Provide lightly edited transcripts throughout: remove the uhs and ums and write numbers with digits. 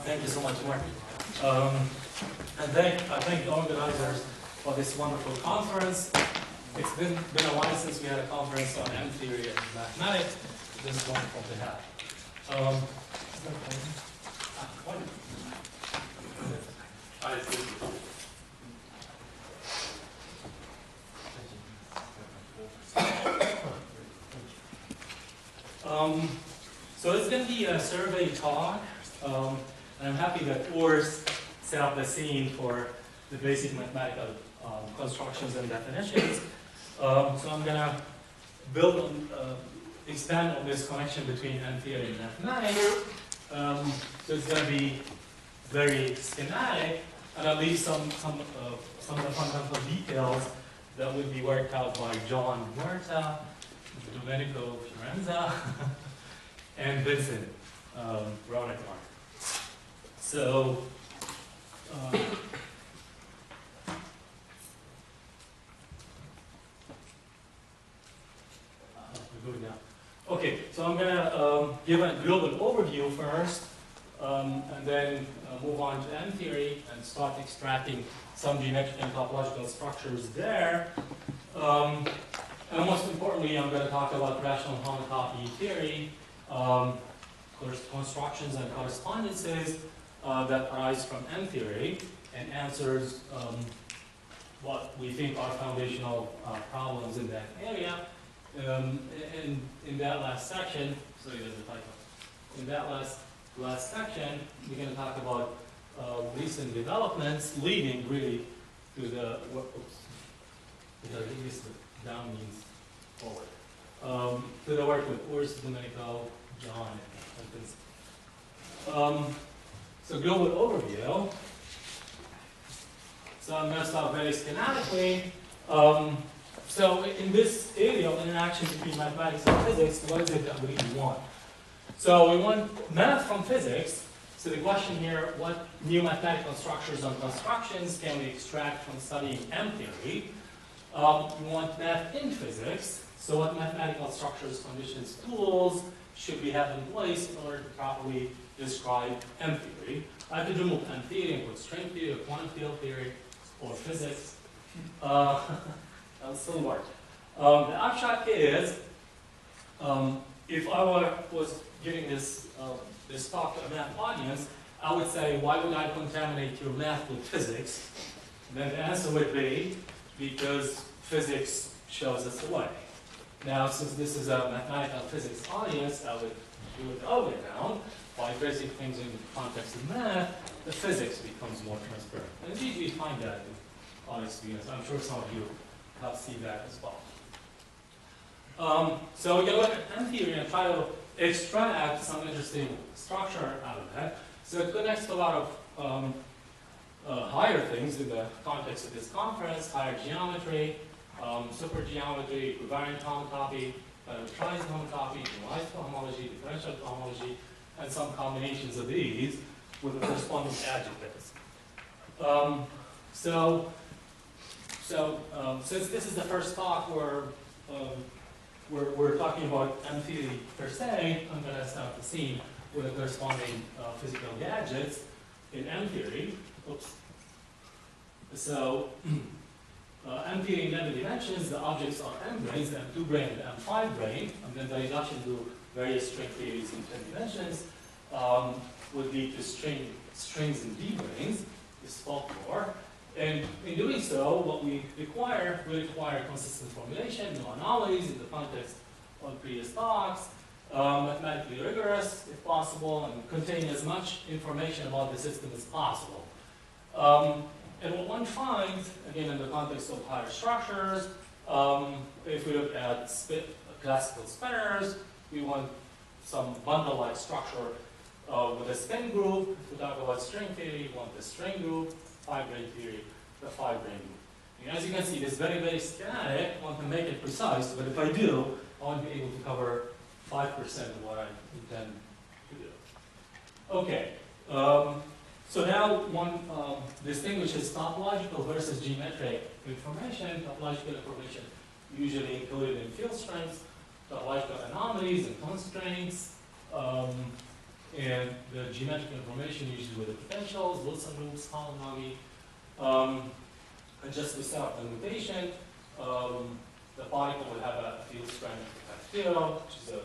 Thank you so much, Mark. And I thank the organizers for this wonderful conference. It's been a while since we had a conference on M-theory and mathematics. This is wonderful to have. So it's going to be a survey talk, and I'm happy that Urs set up the scene for the basic mathematical constructions and definitions. So I'm going to build on, expand on this connection between M-theory and mathematics. So it's going to be very schematic, and I'll leave some of the fundamental details that will be worked out by John Huerta, Domenico Fiorenza, and Vincent Ronacar. So, we're going now. Okay, so I'm going to give a global overview first, and then move on to M-theory and start extracting some geometric and topological structures there. And most importantly, I'm going to talk about rational homotopy theory, constructions and correspondences that arise from M-theory, and answers what we think are foundational problems in that area. And in that last section, sorry, there's a typo. In that last section, we're going to talk about recent developments leading really to the down means forward. To the work with Urs, Domenico, John, and Vincent. So global overview. So I'm going to start very schematically. So in this area of interaction between mathematics and physics, what is it that we really want? So we want math from physics. So the question here, what new mathematical structures and constructions can we extract from studying M-theory? We want math in physics. So what mathematical structures, conditions, tools should we have in place in order to properly describe M-theory? I could remove M-theory and put string theory or quantum field theory or physics. That'll still work. The upshot is, if I was giving this talk to a math audience, I would say, why would I contaminate your math with physics? Then the answer would be, because physics shows us the way. Now, since this is a mathematical physics audience, I would do it the other way around. By tracing things in the context of math, the physics becomes more transparent. And indeed, we find that in our experience. I'm sure some of you have seen that as well. So we're going to look at M-theory and try to extract some interesting structure out of that. So it connects to a lot of higher things in the context of this conference: higher geometry, supergeometry, covariant homotopy, parameterized homotopy, generalized homology, differential homology, and some combinations of these with the corresponding adjectives. Since this is the first talk where we're talking about M-theory per se, I'm going to start the scene with the corresponding physical gadgets in M-theory. Oops. So, M-theory in many dimensions, the objects are M-branes, the M2 brane and the M5 brane, and then the reduction to various string theories in 10 dimensions would lead to strings in D-branes, is folklore. And in doing so, what we require consistent formulation, no anomalies in the context of previous talks, mathematically rigorous if possible, and contain as much information about the system as possible. And what one finds, again in the context of higher structures, if we look at classical spinners, we want some bundle-like structure with a spin group. If we talk about string theory, we want the string group, 5-brane theory, the 5-brane group. And as you can see, this is very, very schematic. I want to make it precise, but if I do, I want to be able to cover 5% of what I intend to do. Okay. So now one distinguishes topological versus geometric information. Topological information usually included in field strengths, topological anomalies and constraints, And the geometric information usually with the potentials, Wilson loops, homology. And just without the notation, the particle will have a field strength F0, which is a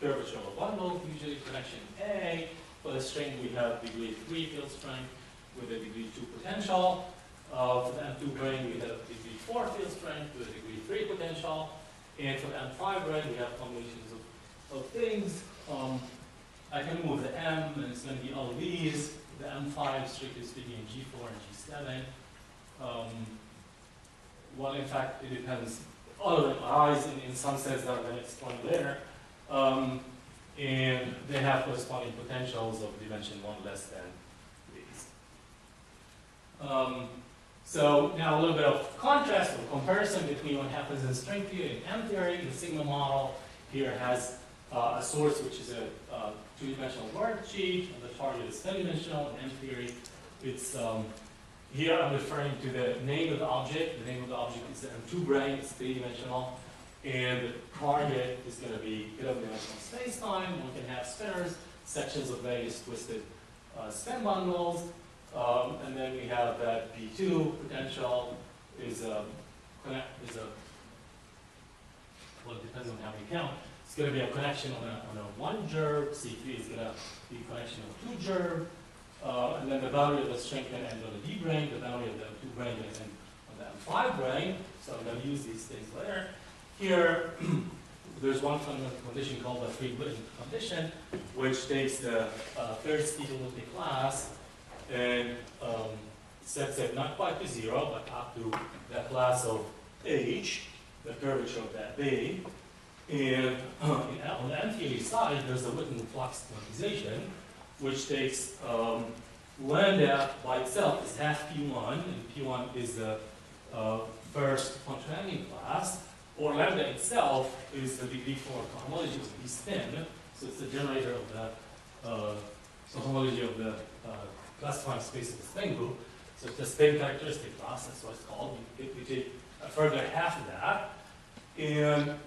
curvature of a bundle, usually connection A. For the string, we have degree 3 field strength with a degree 2 potential. For the M2 brane, we have degree 4 field strength with a degree 3 potential. And for the M5 brane, we have combinations of things. I can move the M, and it's going to be all of these. The M5, strictly speaking, in G4 and G7. Well, in fact, it depends. All of them arise in some sense that I'm going to explain later. And they have corresponding potentials of dimension 1 less than these. So now a little bit of contrast or comparison between what happens in string theory and M theory. The sigma model here has a source which is a two-dimensional worksheet, and the target is three-dimensional. In M theory, it's here I'm referring to the name of the object. The name of the object is the M2 brane. It's three-dimensional. And the target is going to be 11-dimensional space-time. One can have spinners, sections of various twisted spin bundles. And then we have that B2 potential is well, it depends on how we count. It's going to be a connection on a 1 gerb. C3 is going to be a connection of 2 gerb. And then the boundary of the string can end on the D brane. The boundary of the M2 brane can end on the M5 brane. So I'm going to use these things later. Here, there's one fundamental condition called the free-splitting condition, which takes the first elliptic class and sets it not quite to 0, but up to the class of H, the curvature of that B. And on the M theory side, there's the Witten flux quantization, which takes lambda by itself is half P1, and P1 is the first Pontryagin class. Or lambda itself is the degree 4 cohomology of the spin, so it's the generator of the cohomology of the classifying space of the spin group. So it's the spin characteristic class, that's what it's called. We take a further half of that. And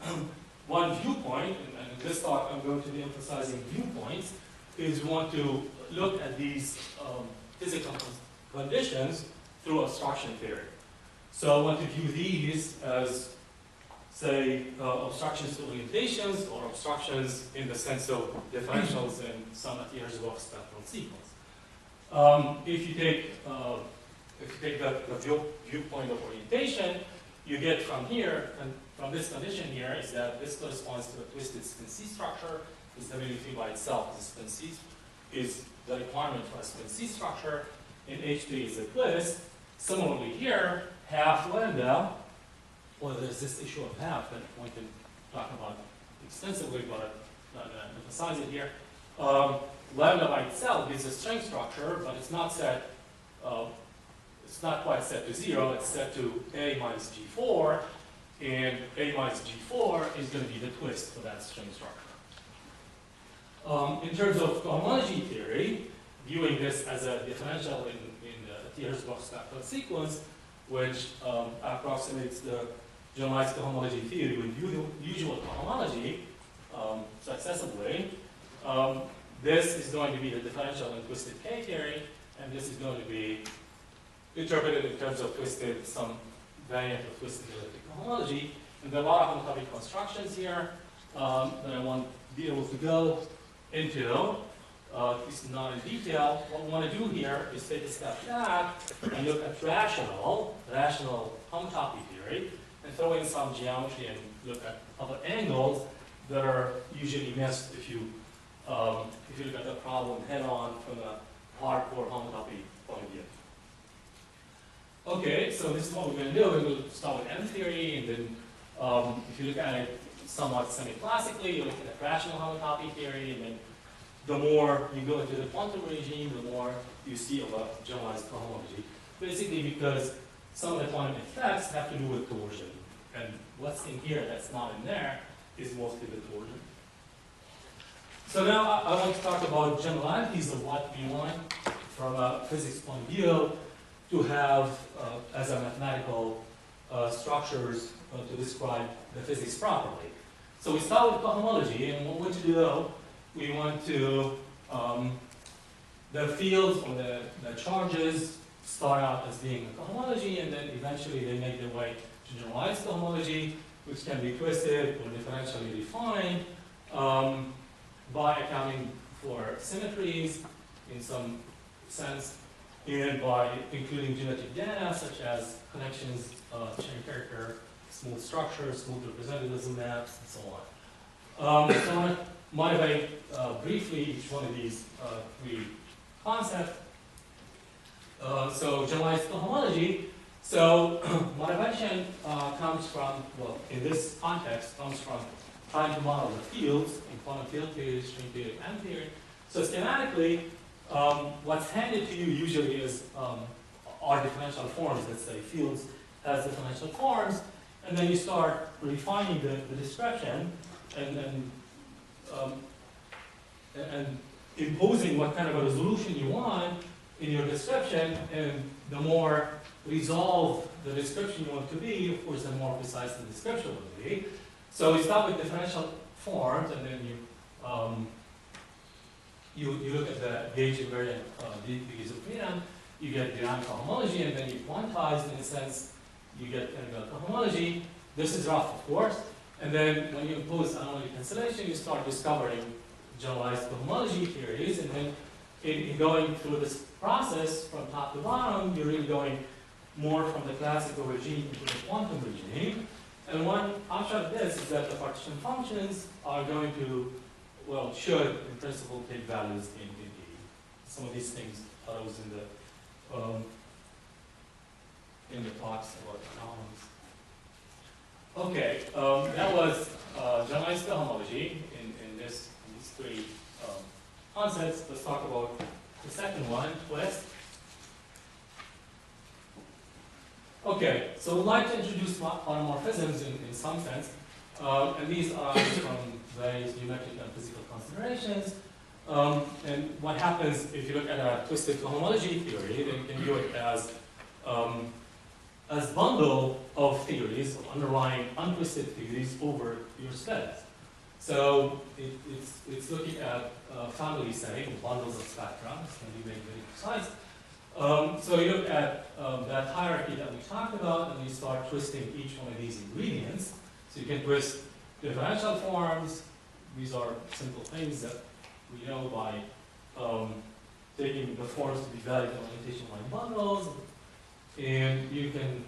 one viewpoint, and in this talk I'm going to be emphasizing viewpoints, is we want to look at these physical conditions through obstruction theory. So I want to view these as, say, obstructions to orientations or obstructions in the sense of differentials in some Hisham spectral sequence. If you take the viewpoint of orientation, you get from here, and from this condition here, is that this corresponds to a twisted spin C structure. This W3 by itself, the spin C is the requirement for a spin C structure, and H3 is a twist. Similarly here, half lambda. Well, there's this issue of half that one can talk about extensively, but I'm not going to emphasize it here. Lambda by itself is a string structure, but it's not set. It's not quite set to 0. It's set to A minus G4, and A minus G4 is going to be the twist for that string structure. In terms of cohomology theory, viewing this as a differential in the Hisham spectral sequence, which approximates the generalized cohomology theory with usual cohomology successively. This is going to be the differential in twisted K theory, and this is going to be interpreted in terms of twisted, some variant of twisted elliptic cohomology. And there are a lot of homotopy constructions here that I won't be able to go into, at least not in detail. What we want to do here is take a step back and look at rational homotopy theory, and throw in some geometry and look at other angles that are usually missed if you look at the problem head-on from a hardcore homotopy point of view. Okay, so this is what we're going to do. We're going to start with M theory, and then if you look at it somewhat semi-classically, you look at rational homotopy theory, and then the more you go into the quantum regime, the more you see of a generalized cohomology. Basically because some of the quantum effects have to do with torsion. And what's in here that's not in there is mostly the torsion. So now I want to talk about generalities of what we want from a physics point of view to have as a mathematical structures to describe the physics properly. So we start with cohomology, and what we want to do, we want to the fields or the charges start out as being a cohomology, and then eventually they make their way to generalized cohomology, which can be twisted or differentially defined by accounting for symmetries in some sense, and by including genetic data such as connections, chain character, smooth structure, smooth representatism maps, and so on. So I want to motivate briefly each one of these three concepts. So generalized cohomology. So motivation comes from, well, in this context, comes from trying to model the fields in quantum field theory, string theory, and theory. So schematically, what's handed to you usually is are differential forms. Let's say fields as differential forms, and then you start refining the description and imposing what kind of a resolution you want in your description, and the more resolved the description you want to be, of course, the more precise the description will be. So we start with differential forms, and then you look at the gauge invariant degrees of freedom, you get Durham cohomology, and then you quantize, in a sense, you get cohomology. This is rough, of course. And then when you impose anomaly cancellation, you start discovering generalized cohomology theories, and then in going through this process from top to bottom, you're really going more from the classical regime into the quantum regime. And one upshot of this is that the partition functions are going to, well, should in principle take values in E. Some of these things are always in the talks about anomalies. Okay, that was generalized cohomology in these three concepts. Let's talk about the second one, twist. Okay, so we'd like to introduce automorphisms in some sense, and these are from various geometric and physical considerations. And what happens if you look at a twisted cohomology theory, then you can view it as bundle of theories, of underlying untwisted theories over your studies. So it's looking at family setting, bundles of spectra. It's going to be very precise. So you look at that hierarchy that we talked about, and you start twisting each one of these ingredients. So you can twist differential forms. These are simple things that we know by taking the forms to be valid orientation line bundles. And you can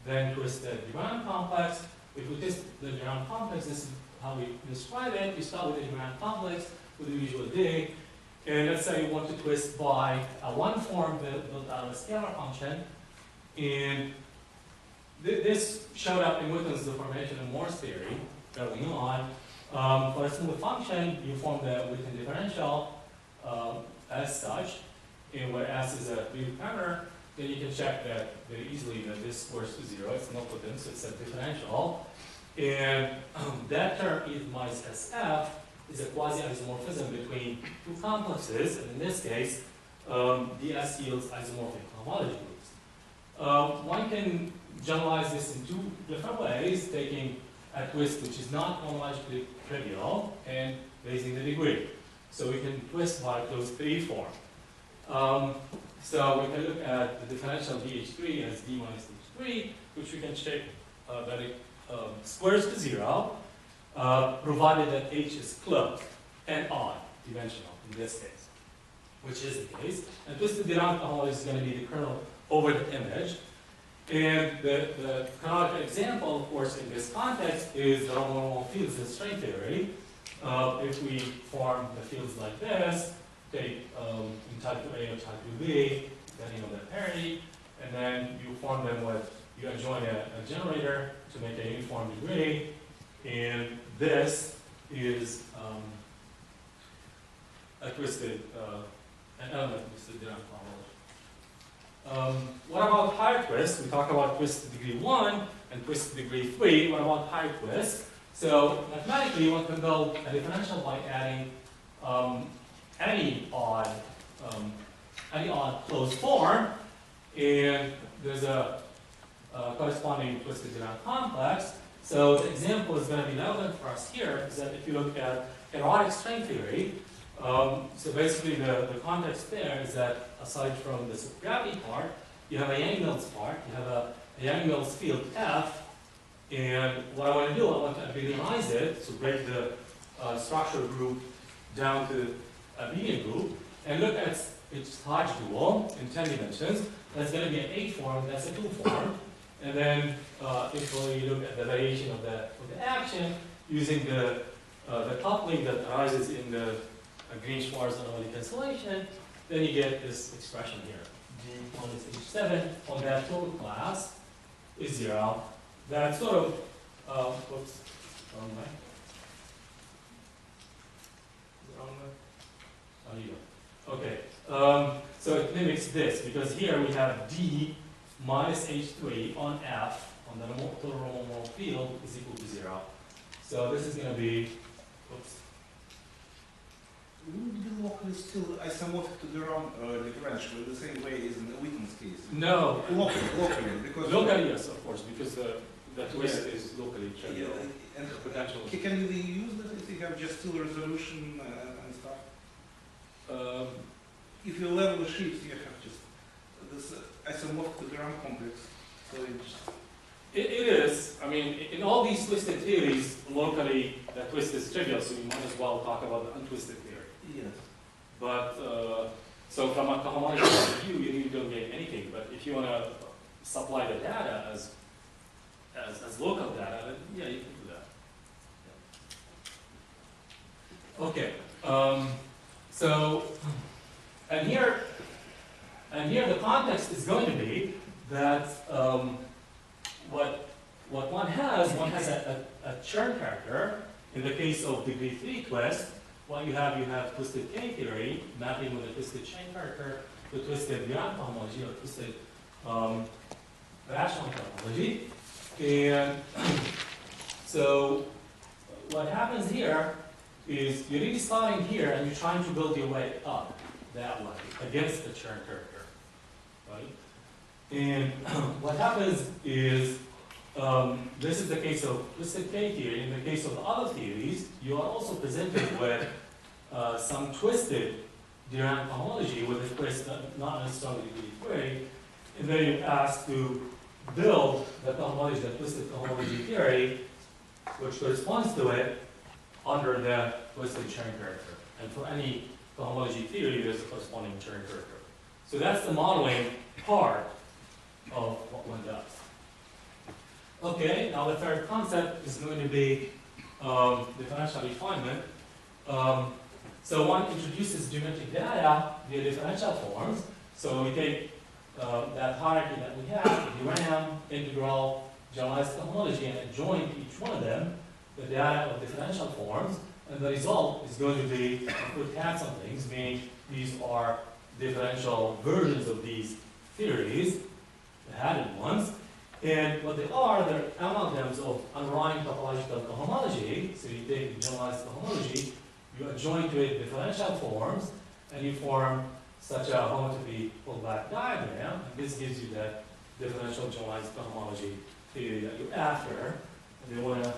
then twist the Durham complex. If we twist the Durham complex, this is how we describe it. You start with the Durham complex with the usual dig. And let's say you want to twist by one form built out of a scalar function. And this showed up in Witten's deformation and Morse theory early on. For a smooth function, you form the Witten differential as such, and where S is a real parameter, then you can check that very easily that this scores to 0. It's not Witten, so it's a differential. And that term, E minus SF, is a quasi-isomorphism between two complexes, and in this case, DS yields isomorphic cohomology groups. One can generalize this in two different ways, taking a twist which is not homologically trivial and raising the degree. So we can twist by closed 3 form. So we can look at the differential dH3 as d minus h3, which we can check that it squares to 0, provided that h is closed and odd dimensional in this case, which is the case. And twisted Durham cohomology is going to be the kernel over the image. And the canonical example, of course, in this context is the normal fields in string theory. If we form the fields like this, take in type 2A or type 2B, depending on the parity, and then you form them with, you adjoin a generator to make a uniform degree, and this is a twisted, an element of twisted Durham cohomology. What about higher twist? We talk about twist degree 1 and twist degree 3. What about higher twist? So mathematically, one can build a differential by adding any odd closed form, and there's a corresponding twisted Durham complex. So the example is going to be relevant for us here, is that if you look at erotic string theory, So basically the context there is that aside from the supergravity part, you have a Yang-Mills part, you have a Yang-Mills field F, and what I want to do, I want to abelianize it, so break the structure group down to a median group, and look at its Hodge dual in 10 dimensions. That's going to be an 8 form, that's a 2 form. And then if we look at the variation of the action using the coupling that arises in the Green-Schwarz anomaly cancellation, then you get this expression here. G minus H7 on that total class is 0. That sort of, whoops, wrong way. Is it wrong way? Oh, you go. Okay, so it mimics this, because here we have D minus H3 on F, on the total normal field, is equal to 0. So this is going to be, oops. Would the local is still isomorphic to Durham differential in the same way as in the Witten's case? No. Locally, because... Locally, yes, of course, because the twist is locally trivial. Yeah, and potential. Can we use that if you have just still resolution and stuff? If you level the sheets, you have just this isomorphic to Durham complex. So it is. I mean, in all these twisted theories, locally the twist is trivial, so you might as well talk about the untwisted theory. yes. But so from a cohomology point of view, you really don't gain anything. But if you want to supply the data as local data, then yeah, you can do that. Yeah. Okay. So and here the context is going to be that what one has a churn character. In the case of degree 3 twist, what you have twisted K theory mapping with a twisted chain character to twisted Durham cohomology or twisted rational cohomology. And so what happens here is you're really starting here and you're trying to build your way up that way against the churn character, right? And what happens is this is the case of twisted K theory. In the case of the other theories, you are also presented with some twisted Durham cohomology with a twist not necessarily degree 3, and then you're asked to build the cohomology, the twisted cohomology theory, which corresponds to it under the twisted churn character. And for any cohomology theory, there's a corresponding churn character. So that's the modeling part of what one does. Okay, now the third concept is going to be differential refinement. So one introduces geometric data via differential forms. So we take that hierarchy that we have, Durham, integral, generalized cohomology, and adjoin to each one of them the data of differential forms. And the result is going to be, put hats on things, meaning these are differential versions of these theories, the hatted ones. And what they are, they're amalgams of underlying topological cohomology. So you take the generalized cohomology, you adjoin to it differential forms, and you form such a homotopy pullback diagram. And this gives you that differential generalized cohomology theory that you're after. And they want to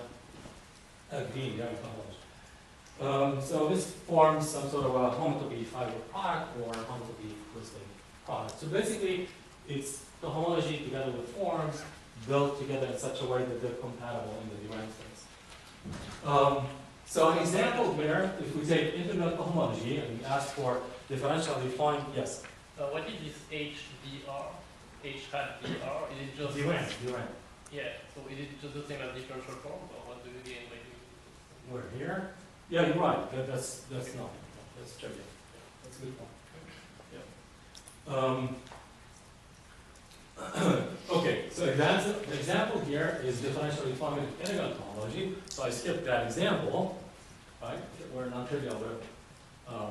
agree in cohomology. So this forms some sort of a homotopy fiber product or homotopy twisting product. So basically, it's cohomology together with forms built together in such a way that they're compatible in the Durham space. So an example here, if we take integral cohomology and we ask for differential defined, yes? What is this HDR? H hat DR? Is it just Durham. Yeah. So is it just the same as differential forms, or what do you gain by doing this? We're here. Yeah, you're right. That's not. That's trivial. That's a good point. Yeah. Okay, so the example here is differential refinement of integral cohomology. So I skipped that example, right? We're non-trivial, we're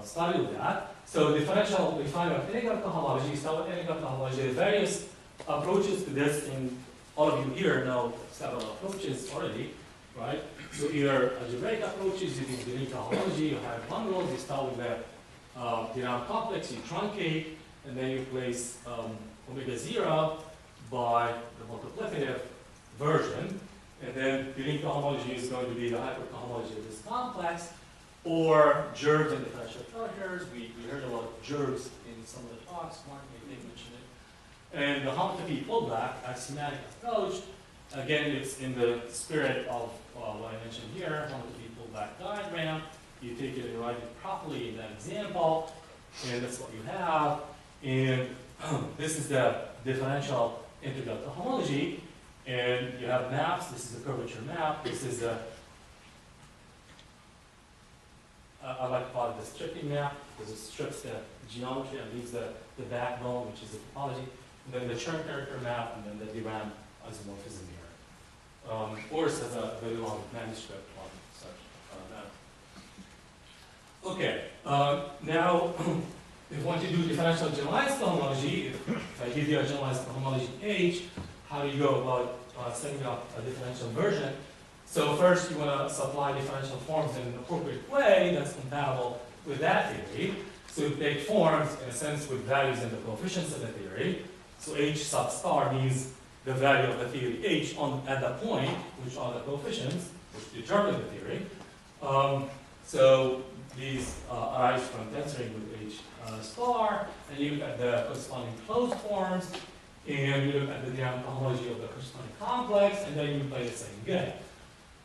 starting with that. So differential refinement of integral cohomology, you start with integral cohomology. There are various approaches to this, and all of you here know several approaches already, right? So either algebraic approaches using Durham cohomology, you have bundles, you start with the Durham complex, you truncate, and then you place omega 0 by the multiplicative version, and then Durham cohomology is going to be the hypercohomology of this complex, or gerbs and differential characters. We heard about gerbs in some of the talks. Mark may mention it. And the homotopy pullback, axiomatic approach, again, it's in the spirit of what I mentioned here, homotopy pullback diagram. You take it and write it properly in that example, and that's what you have. And this is the differential integral to homology, and you have maps. This is a curvature map. This is the I like to call it the stripping map, because it strips the geometry and leaves the backbone, which is the topology. And then the churn character map, and then the Durham isomorphism here. Ors has a very long manuscript on such map. Okay, now if you want to do differential generalized cohomology, if I give you a generalized cohomology H, how do you go about setting up a differential version? So first you want to supply differential forms in an appropriate way that's compatible with that theory. So you take forms, in a sense, with values in the coefficients of the theory. So H sub star means the value of the theory H at that point, which are the coefficients, which determine the theory. So these arise from tensoring with H star, and you look at the corresponding closed forms, and you look at the Durham cohomology of the corresponding complex, and then you play the same game.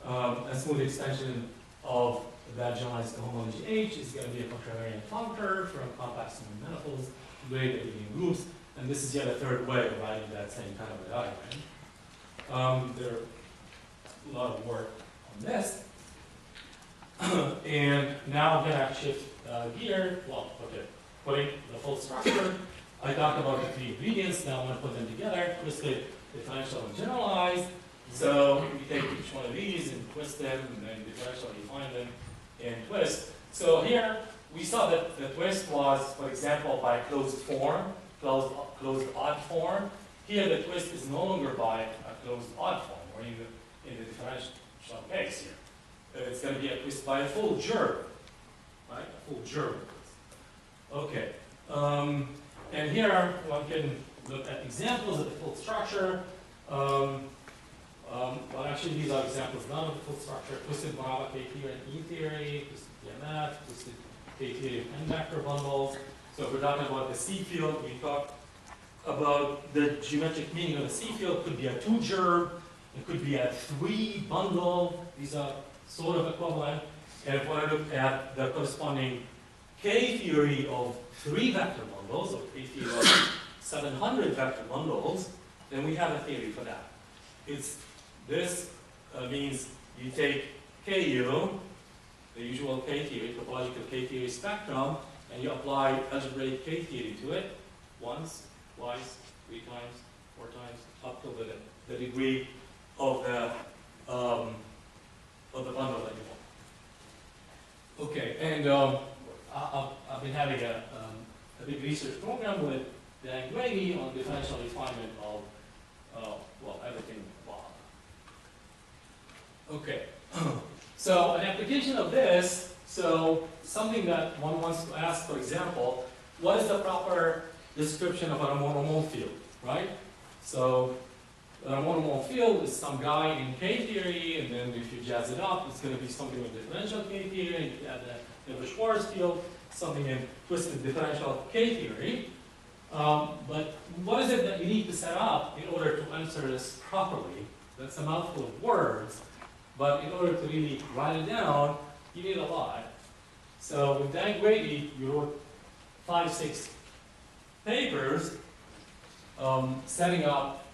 A smooth extension of that generalized cohomology H is going to be a contravariant functor from compact Simon manifolds, great at leading groups, and this is yet a third way of writing that same kind of a diagram. There are a lot of work on this. And now I'm going to shift gear. Well, okay, putting the full structure. I talked about the three ingredients. Now I'm going to put them together, twisted, differential, and generalized. So we take each one of these and twist them, and then differentially define them and twist. So here we saw that the twist was, for example, by closed form, closed odd form. Here the twist is no longer by a closed odd form, or in the differential case here. It's going to be a twist by a full gerb, right? A full gerb. Okay. And here one can look at examples of the full structure. Well, actually, these are examples not of the full structure. Twisted Baraba K theory and E theory, twisted DMF, twisted K theory of n-vector bundles. So if we're talking about the C field, we talked about the geometric meaning of the C field. Could be a 2-gerb, it could be a 3 bundle. These are sort of equivalent. And if we want to look at the corresponding K theory of 3 vector bundles, or K theory of 700 vector bundles, then we have a theory for that. This means you take KU, the usual K theory, topological K theory spectrum, and you apply algebraic K theory to it once, twice, 3 times, 4 times, up to the degree of the bundle that you want. Okay, and I've been having a big research program with Dan Grady on differential refinement of well, everything Bob. Okay, so an application of this, so something that one wants to ask, for example, what is the proper description of an monomole field, right? So a monomole field is some guy in K theory, and then if you jazz it up, it's going to be something with differential K theory, and you add the Schwarz field, something in twisted differential K theory. But what is it that you need to set up in order to answer this properly? That's a mouthful of words, but in order to really write it down, you need a lot. So with Dan Grady, you wrote 5, 6 papers setting up,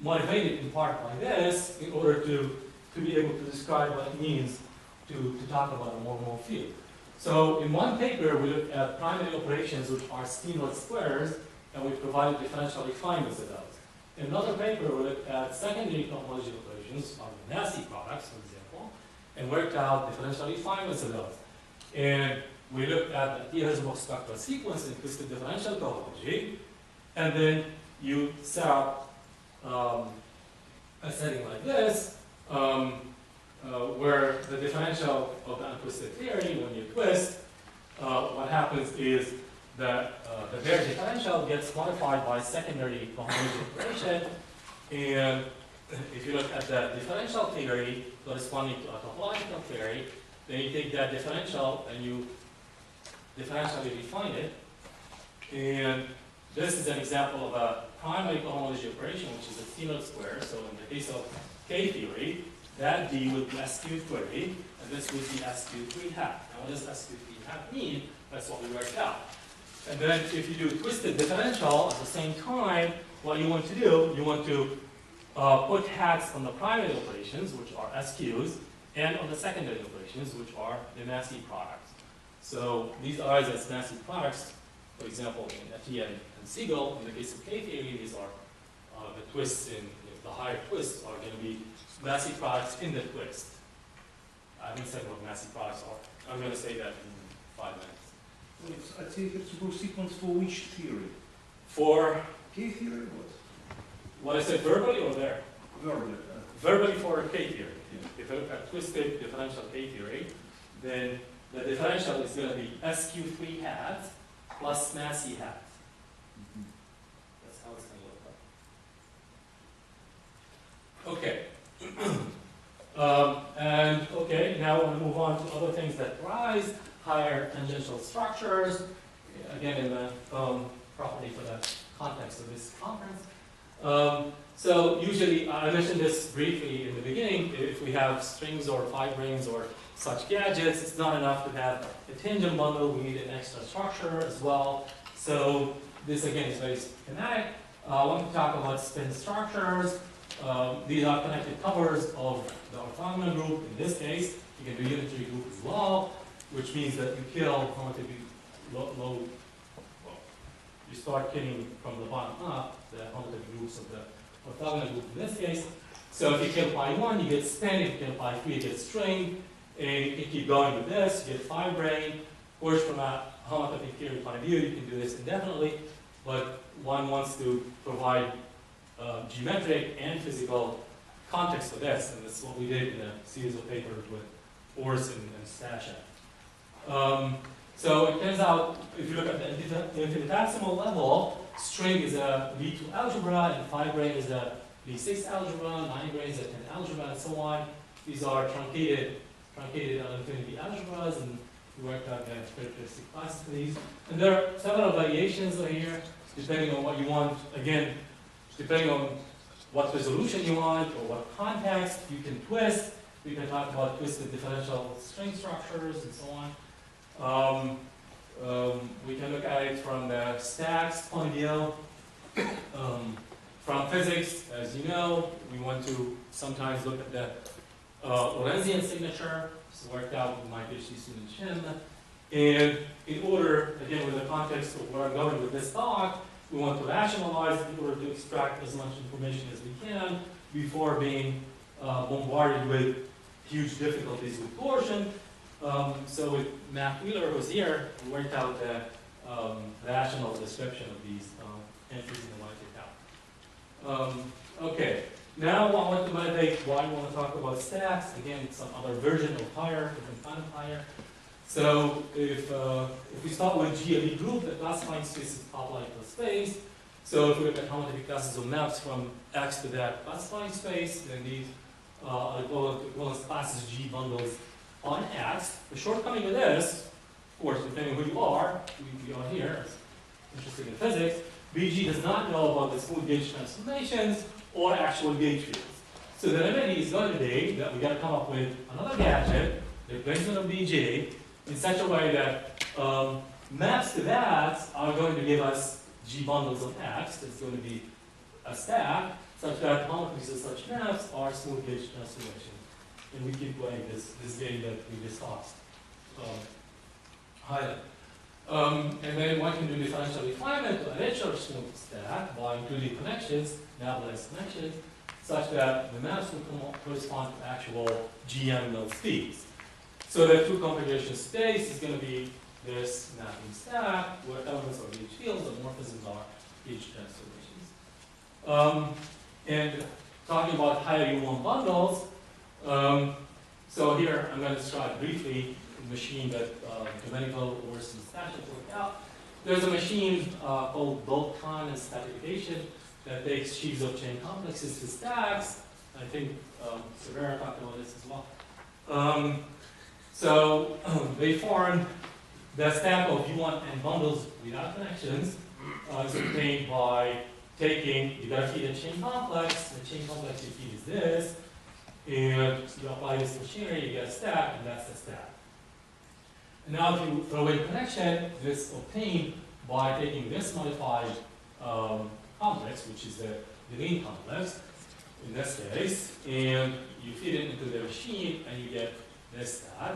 motivated in part by this, in order to be able to describe what it means to talk about a monomole field. So in one paper, we looked at primary operations, which are schema squares, and we provided differential refinements of those. In another paper, we looked at secondary cohomology operations, or nasty products, for example, and worked out differential refinements of those. And we looked at the T-Hesselhoff spectral sequence in twisted differential cohomology, and then you set up a setting like this, where the differential of the untwisted theory, when you twist, what happens is that the bare differential gets modified by secondary cohomology operation, and if you look at the differential theory corresponding to a topological theory, Then you take that differential and you differentially refine it. And this is an example of a primary cohomology operation, which is a T-naught square. So in the case of K theory, that D would be SQ3, and this would be SQ3 hat. Now what does SQ3 hat mean? That's what we worked out. And then if you do twisted differential at the same time, what you want to do, you want to put hats on the primary operations, which are SQs, and on the secondary operations, which are the Massey products. So these are as Massey products, for example, in Etienne and Siegel. In the case of K theory, these are the twists in the higher twists are going to be Massey products in the twist. I haven't said what Massey products are. I'm going to say that in 5 minutes. Well, I think it's a sequence for which theory? For K theory, what I said verbally or there? Verbally. Verbally for K theory. If I look at twisted differential K theory, then the differential is going to be SQ3 hat plus Massey hat. That's how it's going to look like. Okay. Okay, now I want to move on to other things that rise, higher tangential structures. Again, in the property for the context of this conference. So usually, I mentioned this briefly in the beginning, if we have strings or fibrings or such gadgets, it's not enough to have a tangent bundle, we need an extra structure as well. So this again is very schematic. I want to talk about spin structures. These are connected covers of the orthogonal group. In this case, you can do unitary group as well, which means that you kill low. You start killing from the bottom up the homotopy groups of the orthogonal group in this case. So if you kill pi 1, you get spin. If you kill pi 3, you get string. And you can keep going with this. You get fibrane. Of course, from a homotopy theory point of view, you can do this indefinitely. But one wants to provide geometric and physical context for this. And that's what we did in a series of papers with Ors and Stasha. So it turns out, if you look at the infinitesimal level, string is a V2 algebra, and fibrane is a V6 algebra, 9-brane is a 10 algebra, and so on. These are truncated infinity algebras, and we worked out the characteristic classes for these. And there are several variations over here, depending on what you want. Again, depending on what resolution you want or what context, you can twist. We can talk about twisted differential string structures and so on. We can look at it from the stacks point of view. From physics, as you know, we want to sometimes look at the Lorentzian signature. It's worked out with my PhD student Shin. And in order, again, with the context of where I'm going with this talk, we want to rationalize in order to extract as much information as we can before being bombarded with huge difficulties with torsion. So with Matt Wheeler, who's here, we worked out the rational description of these entries in the white account. Okay, now I want to motivate why we want to talk about stacks. Again, some other version of higher, different kind of higher. So if we start with GLE group, the classifying space is topological space. So if we look at homotopy classes of maps from X to that classifying space, then these are equivalence classes G bundles on X. The shortcoming of this, of course, depending on who you are, we are here, interested in physics, BG does not know about the smooth gauge transformations or actual gauge fields. So the remedy is going to be that we got to come up with another gadget, the replacement of BG, in such a way that maps to that are going to give us G bundles of X. It's going to be a stack such that homotopies of such maps are smooth gauge transformations. And we keep playing this game that we just lost. And then one can do differential refinement to a richer smooth stack by including connections, navigable connections, such that the maps will correspond to actual GM node speeds. So the two configuration space is going to be this mapping stack, where elements are gauge fields and morphisms are gauge transformations. And talking about higher U1 bundles, so here I'm going to describe briefly the machine that Domenico or Stasha worked out. There's a machine called bulk con and stratification that takes sheaves of chain complexes to stacks. I think Severa talked about this as well. So they form the stack of U1 and bundles without connections is obtained by taking, you gotta feed a chain complex, the chain complex you feed is this, and you apply this machinery, you get a stack, and that's the stack. And now if you throw in connection, this obtained by taking this modified complex, which is the lean complex, in this case, and you feed it into the machine, and you get this stack.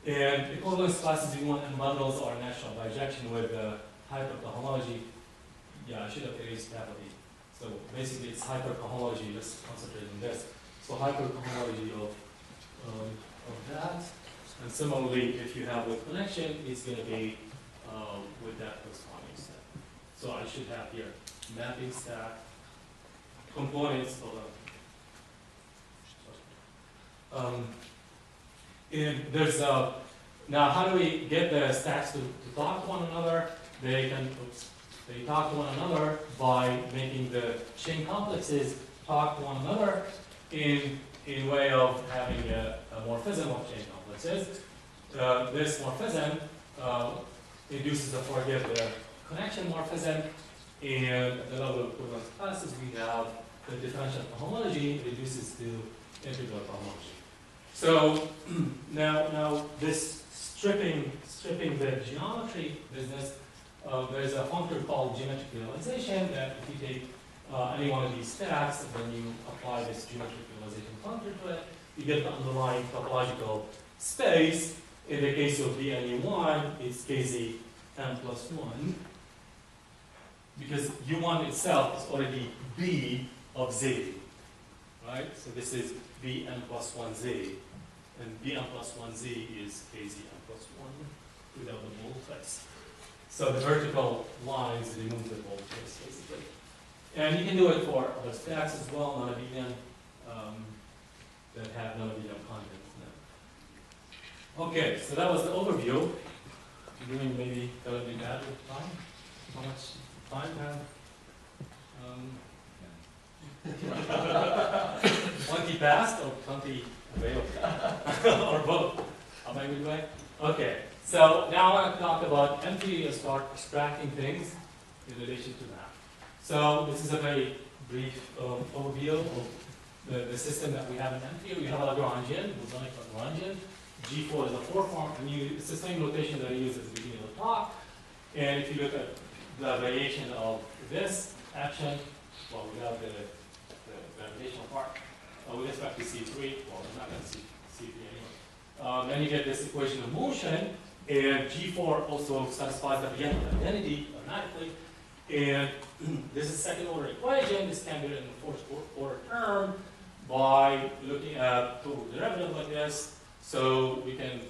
And equivalence classes U1 and bundles are natural bijection with hypercohomology. Yeah, I should have erased that. So basically, it's hypercohomology. Let's concentrate on this. So hypercohomology of that. And similarly, if you have with connection, it's going to be with that corresponding set. So I should have here mapping stack components of and there's now how do we get the stacks to talk to one another? They talk to one another by making the chain complexes talk to one another in way of having a morphism of chain complexes. This morphism induces the forget the connection morphism, and the level of equivalence classes we have the differential cohomology reduces to integral cohomology. So now this stripping the geometry business, there's a functor called geometric realization that if you take any one of these stacks and then you apply this geometric realization functor to it, you get the underlying topological space. In the case of B and U1, it's KZ n plus 1, because U1 itself is already B of Z, right? So this is Bn plus 1Z, and Bn plus 1Z is KZn plus 1 without the boldface. So the vertical lines remove the boldface, basically. And you can do it for other stacks as well, not a Bn, that have none of the content. Okay, so that was the overview. Doing maybe that would be bad with time. How much time have? 20 past or 20 available? Or both? Am I good way? Okay, so now I want to talk about M-theory and start abstracting things in relation to that. So this is a very brief overview of the system that we have in M-theory. We have a Lagrangian, bosonic Lagrangian. G4 is a 4-form, and it's the same notation that I used at the beginning of the talk. And if you look at the variation of this action, well, without the gravitational part, with respect to C3, well, we're not going to see C3 anyway. Then you get this equation of motion, and G4 also satisfies the Vienna identity automatically. And this is a second order equation. This can be written in the fourth order term by looking at total derivative like this. So we can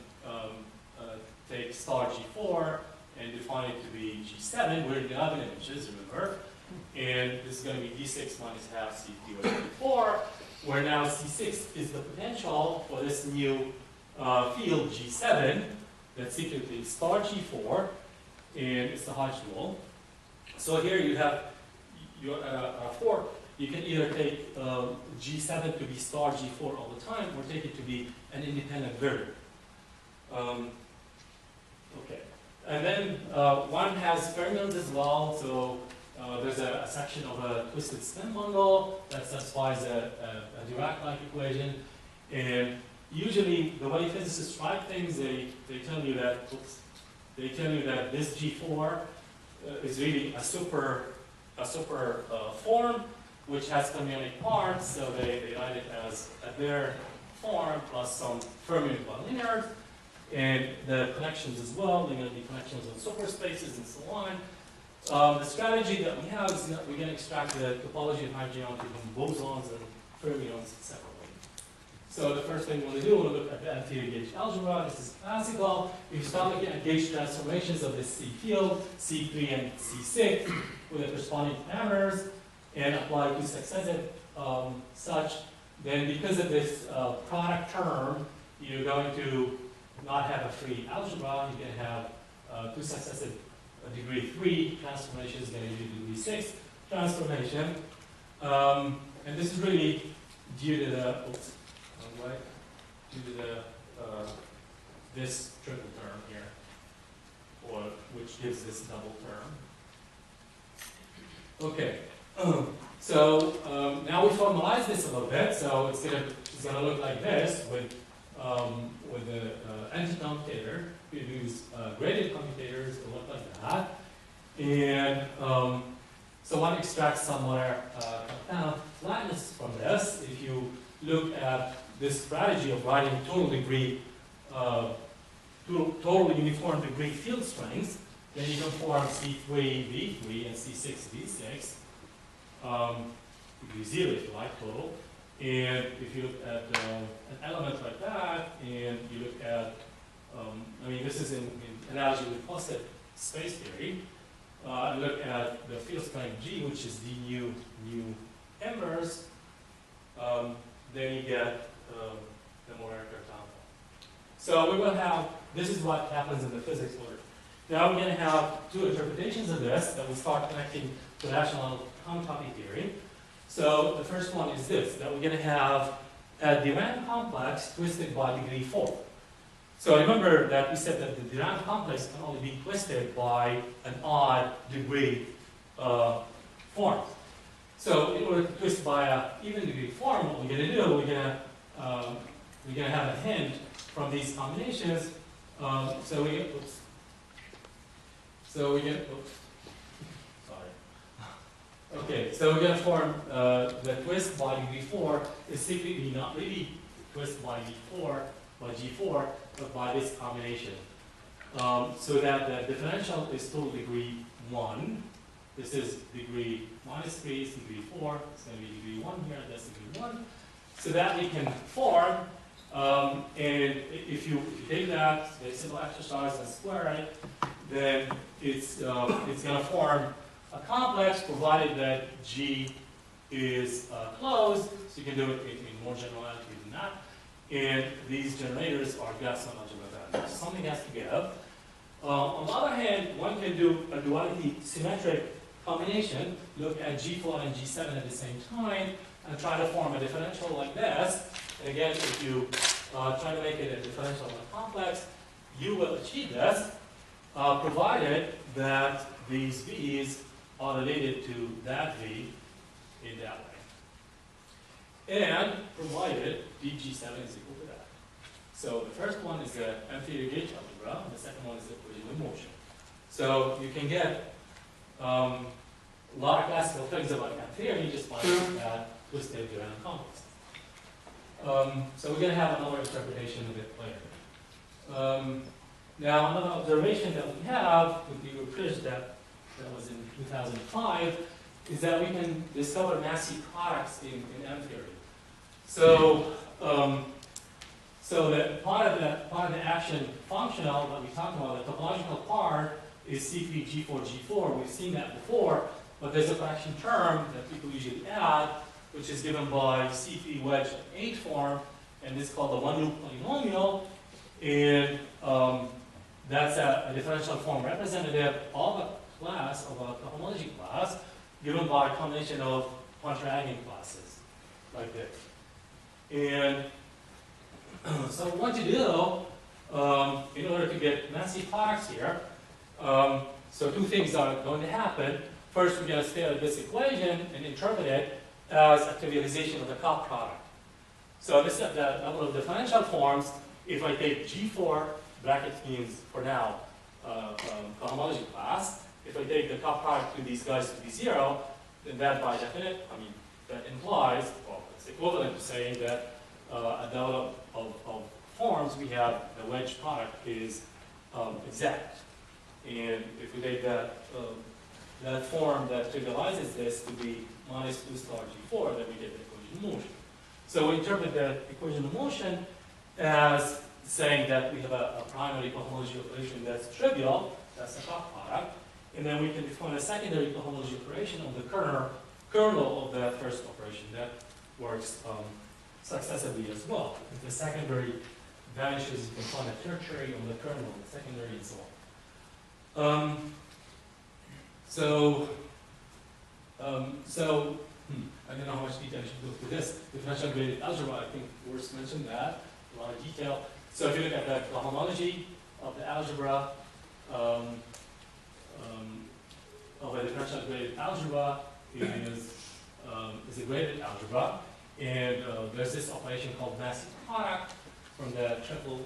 take star G4 and define it to be G7. We're in the oven images, remember? And this is going to be D6 minus half C3 over D4, where now C6 is the potential for this new field G7 that's secretly star G4, and it's the Hodge rule. So here you have your fork. You can either take G7 to be star G4 all the time, or take it to be an independent variable. Okay. And then one has fermions as well. So there's a section of a twisted spin bundle that satisfies a Dirac-like equation. And usually, the way physicists write things, they tell you that this G4 is really a super form, which has fermionic parts, so they write it as a bare form plus some fermionic bilinears, and the connections as well. They're going to be connections on superspaces and so on. The strategy that we have is that we're going to extract the topology of high geometry from bosons and fermions separately. So the first thing we want to do, we want to look at the M-theory gauge algebra. This is classical. If you start looking at gauge transformations of this C field, C3 and C6, with the corresponding parameters, and apply two successive such, then because of this product term, you're going to not have a free algebra. You're going to have two successive degree 3 transformations, going to be degree 6 transformation. And this is really due to the, this triple term here, or which gives this double term. Okay, so now we formalize this a little bit. So it's gonna look like this with the anti-commutator. We use graded commutators to look like that, and so one extracts somewhere kind of flatness from this. If you look at this strategy of writing total uniform degree field strings, then you can form C3 V3 and C6 V6, degree 0 if you like, total. And if you look at an element like that, and you look at, I mean, this is in analogy with positive space theory, look at the field strength G, which is the new M-branes, then you get the molar compound. So we will have, this is what happens in the physics order. Now we're going to have two interpretations of this that we start connecting to rational homotopy theory. So the first one is this, that we're going to have a Durham complex twisted by degree 4. So remember that we said that the Durham complex can only be twisted by an odd degree form. So in order to twist by an even degree form, what we're going to do, we're going to have a hint from these combinations. So we get, oops. So we get, oops. Sorry. Okay, so we're going to form the twist by degree 4 is secretly not really twist by G4, but by this combination. So that the differential is total degree 1. This is degree -3, it's degree 4. It's going to be degree 1 here, that's degree 1. So that we can form, and if you take that, the simple exercise and square it, then it's going to form a complex provided that G is closed. So you can do it in more generality than that. And these generators are gas on algebra values. Something has to give. On the other hand, one can do a duality symmetric combination, look at G4 and G7 at the same time, and try to form a differential like this. And again, if you try to make it a differential of a complex, you will achieve this, provided that these V's are related to that V in that way. And provided dG7 is equal to that. So the first one is the M-theory gauge algebra, and the second one is the equation of motion. So you can get a lot of classical things about M-theory just by looking at twisted Durham complex. So we're going to have another interpretation of it later. Now another observation that we have with the bridge that was in 2005 is that we can discover massey products in M-theory. So, so that part of the action functional that we talked about, the topological part, is C3 G4 G4. We've seen that before, but there's a fraction term that people usually add, which is given by C3 wedge 8 form, and this is called the one-loop polynomial, and that's a differential form representative of a class, of a homology class, given by a combination of contrarian classes, like this. And so what we want to do, in order to get massey products here, so two things are going to happen. First, we're going to stare at this equation and interpret it as a trivialization of the cup product. So this is the level of differential forms. If I take G4, bracket means for now, cohomology class. If I take the cup product to these guys to be 0, then that by definite, that implies, well, it's equivalent to saying that at the level of forms, we have the wedge product is exact. And if we take that form that trivializes this to be -2 star G4, then we get the equation of motion. So we interpret the equation of motion as saying that we have a primary cohomology operation that's trivial, that's the cup product, and then we can define a secondary cohomology operation of the kernel of the first operation. That works successively as well. If the secondary vanishes, you can find a tertiary on the kernel, the secondary, and so on. I don't know how much detail I should go through this. Differential graded algebra, I think Urs mentioned that, a lot of detail. So if you look at the homology of the algebra, of a differential graded algebra is a graded algebra, and there's this operation called massive product from the triple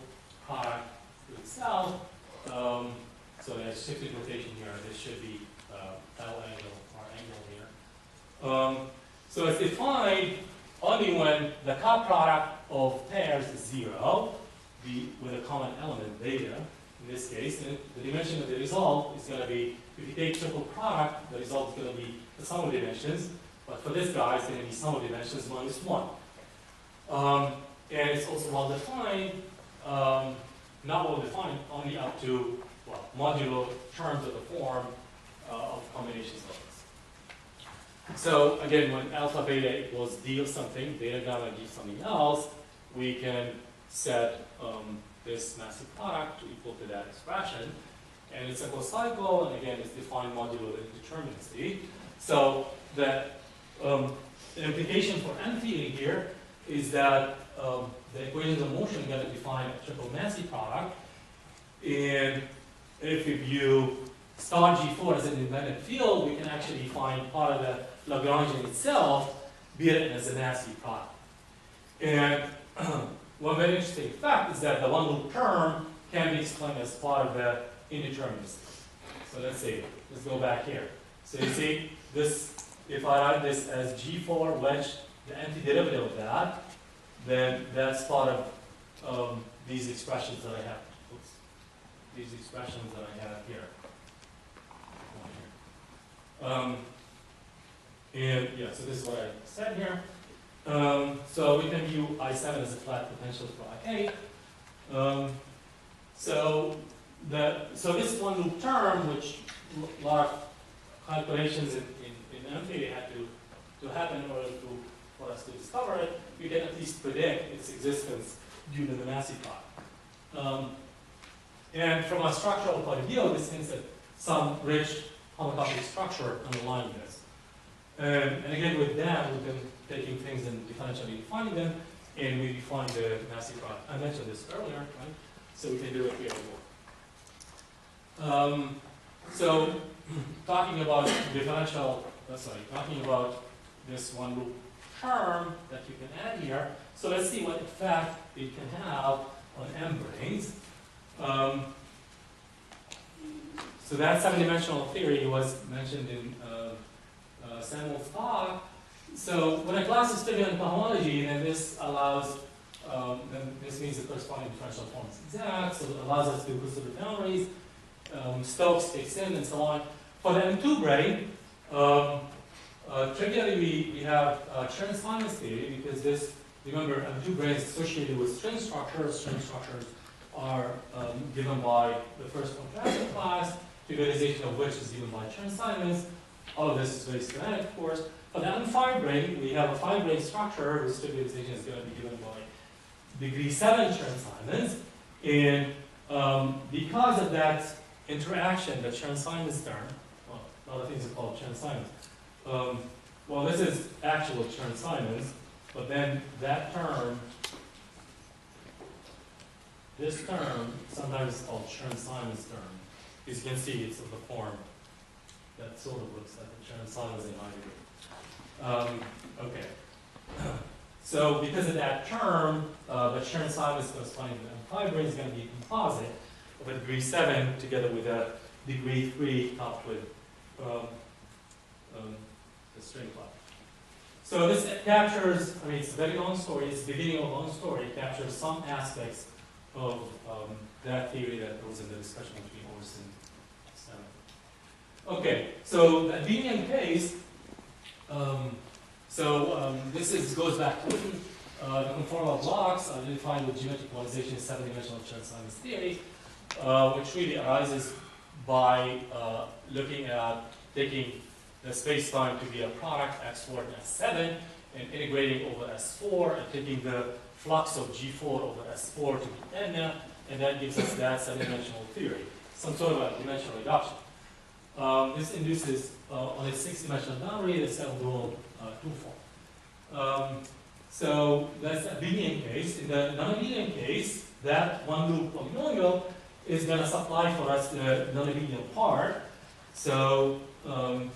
product to itself. So there's shifted notation here. This should be L angle or angle here. So it's defined only when the cut product of pairs is 0, with a common element beta. In this case, and the dimension of the result is going to be, if you take triple product, the result is going to be the sum of dimensions. But for this guy, it's going to be sum of dimensions minus 1. And it's also well defined, not well defined, only up to, well, modulo terms of the form of combinations of this. So again, when alpha beta equals d of something, beta gamma d something else, we can set this massive product to equal to that expression. And it's a cocycle, and again, it's defined modulo the indeterminacy. So the implication for M theory here is that the equations of motion are going to define a triple massive product. And if we view star G4 as an independent field, we can actually find part of the Lagrangian itself, be it as a massive product. And one very interesting fact is that the one loop term can be explained as part of the indeterminacy. So let's see, let's go back here. So you see this, if I write this as G4 wedge, the antiderivative of that, then that's part of these expressions that I have. Oops. These expressions that I have here. And yeah, so this is what I said here. So we can view I7 as a flat potential for I8. So this one loop term, which a lot of calculations in M theory had to happen in order for us to discover it, we can at least predict its existence due to the massive product. And from a structural point of view, this means that some rich homotopy structure underlying this. And again, with that, we've been taking things and differentially defining them, and we define the massive product. I mentioned this earlier, right? So we can do it here as well. So talking about talking about this one loop term that you can add here. So let's see what effect it can have on M-branes. So that seven-dimensional theory was mentioned in Samuel's talk. So when a class is trivial in cohomology, then this allows, then this means the corresponding differential form is exact, so it allows us to consider boundaries, Stokes kicks in, and so on. For the M2 brane, trivially we have Chern-Simons theory, because this, remember, M2 brane is associated with string structures. String structures are given by the first contrastive class, trivialization of which is given by Chern-Simons. All of this is very schematic, of course. For the M5 brane, we have a 5-brane structure whose trivialization is going to be given by degree 7 Chern-Simons. And because of that interaction, the Chern-Simons term, well, a lot of things are called Chern-Simons. Well, this is actual Chern-Simons, but then that term, this term, sometimes it's called Chern-Simons term. As you can see, it's of the form that sort of looks like the Chern-Simons in high degree. Okay. So because of that term, the Chern-Simons corresponding to the M5 brane is going to be a composite of a degree 7 together with a degree 3 topped with the string class. So this captures, I mean, it's a very long story, it's the beginning of a long story. It captures some aspects of that theory that was in the discussion between Horst and Samuel. Okay, so the Abelian case, this goes back to the conformal blocks identified with geometric quantization in 7-dimensional Chern-Simons theory, which really arises by looking at taking the space-time to be a product S4 and S7 and integrating over S4 and taking the flux of G4 over S4 to be n, and that gives us that 7-dimensional theory, some sort of a dimensional reduction. This induces on a 6-dimensional boundary the 7-dual two form. So that's a abelian case. In the non-abelian case, that one loop polynomial is going to supply for us the non-abelian part. So, and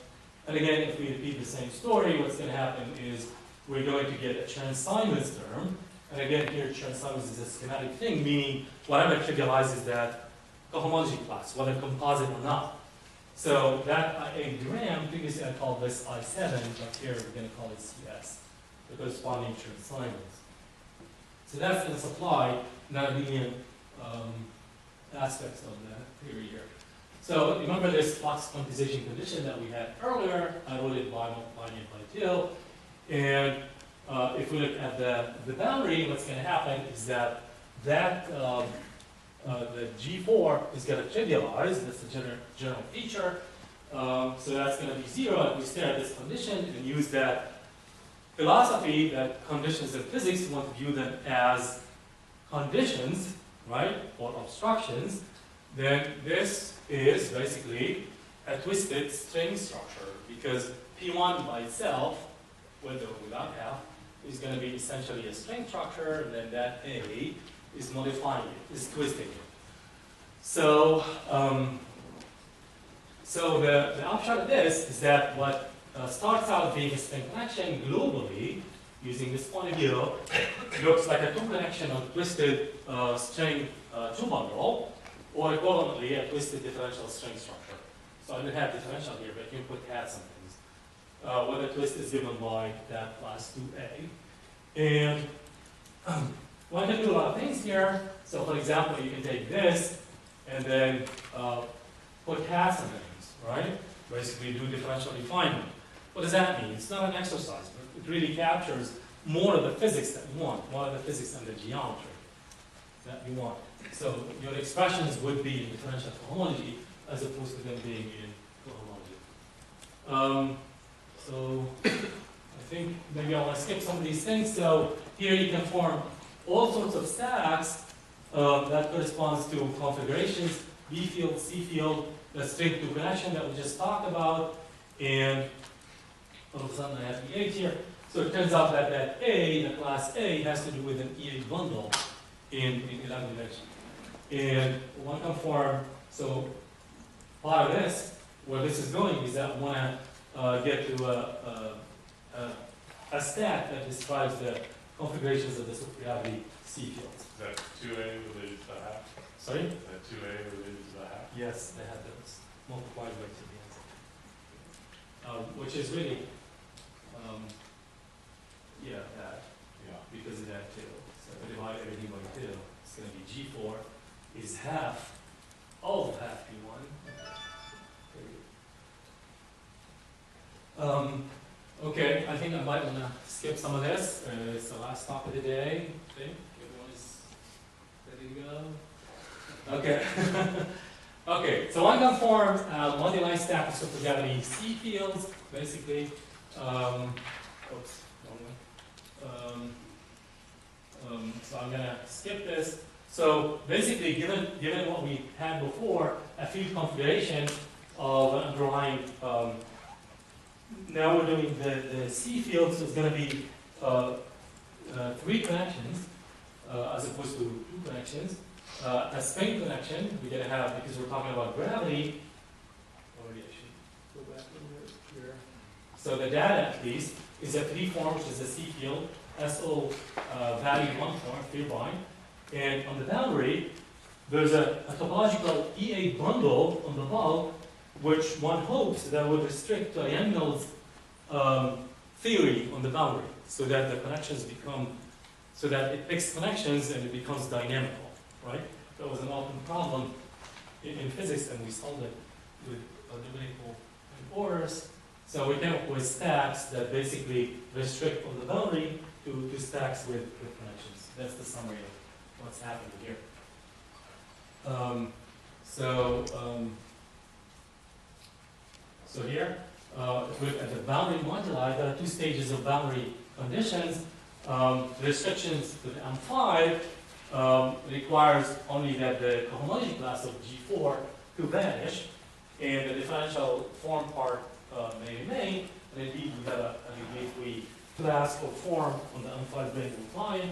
again, if we repeat the same story, what's going to happen is we're going to get a Chern-Simons term. And again, here Chern-Simons is a schematic thing, meaning whatever trivializes that cohomology class, whether composite or not. So that IA Durham, previously I called this I7, but here we're going to call it CS, the corresponding Chern-Simons. So that's going to supply non-abelian aspects of the theory here. So remember this flux quantization condition that we had earlier. I wrote it by multiplying it by 2. And if we look at the boundary, what's going to happen is that the G4 is going to trivialize. That's the general feature. So that's going to be 0 if we stare at this condition and use that philosophy that conditions in physics, we want to view them as conditions, right, or obstructions. Then this is basically a twisted string structure, because P1 by itself, with or without F, is going to be essentially a string structure, and then that A is modifying it, is twisting it. So, the upshot of this is that what starts out being a string connection globally, using this point of view, looks like a two connection of twisted string two bundle, or equivalently a twisted differential string structure. So I didn't have differential here, but you could add some things. Where the twist is given by that class 2A. And one can do a lot of things here. So for example, you can take this and then put hats on things, right? Basically do differential refinement. What does that mean? It's not an exercise, but it really captures more of the physics that you want, more of the physics and the geometry that you want. So your expressions would be in differential cohomology as opposed to them being in cohomology. So I think maybe I want to skip some of these things. So here you can form all sorts of stacks that corresponds to configurations, B field, C field, the string to connection that we just talked about, and all of a sudden I have E8 here. So it turns out that that A, the class A, has to do with an E8 bundle in 11 dimension. And one can form, so part of this, where this is going is that we want to get to a stack that describes the configurations of the supergravity C fields. Is that 2A related to the half? Sorry? Is that 2A related to the half? Yes, they had those multiplied by 2, which is really, yeah, that, Yeah. because of that too. So if we divide everything by 2, it's going to be G4 is half, all of half P1. Okay, I think I might want to skip some of this. It's the last talk of the day, I think. Everyone is ready to go? Okay. Okay, so one can form a multi-line stack of supergravity C fields, basically. Oops, wrong one. So I'm going to skip this. So basically, given what we had before, a field configuration of an underlying, now we're doing the C field, so it's going to be 3 connections as opposed to 2 connections. A string connection, we're going to have, because we're talking about gravity, maybe I should go back over here. So the data, at least, is a 3 form, which is a C field, SO value 1 form, 3 bind. And on the boundary, there's a topological E8 bundle on the bulk, which one hopes that would restrict to Engel's theory on the boundary, so that the connections become, so that it picks connections and it becomes dynamical, right? That was an often problem in physics, and we solved it with numerical orders. So we came up with stacks that basically restrict on the boundary to stacks with connections. That's the summary of what's happening here. So here, if we look at the boundary moduli, there are 2 stages of boundary conditions. Restrictions to the M5 requires only that the cohomology class of G4 to vanish, and the differential form part may remain, and indeed we have a gateway class or form on the undefined branes of line.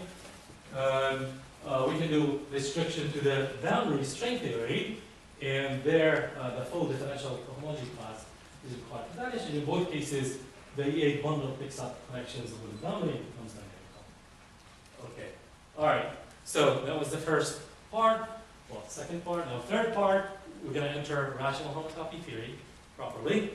We can do restriction to the boundary string theory, and there the full differential cohomology class is required to vanish. And in both cases, the E8 bundle picks up connections with the boundary and becomes dynamical. Okay. All right. So that was the first part. Well, second part. Now, third part, we're going to enter rational homotopy theory properly.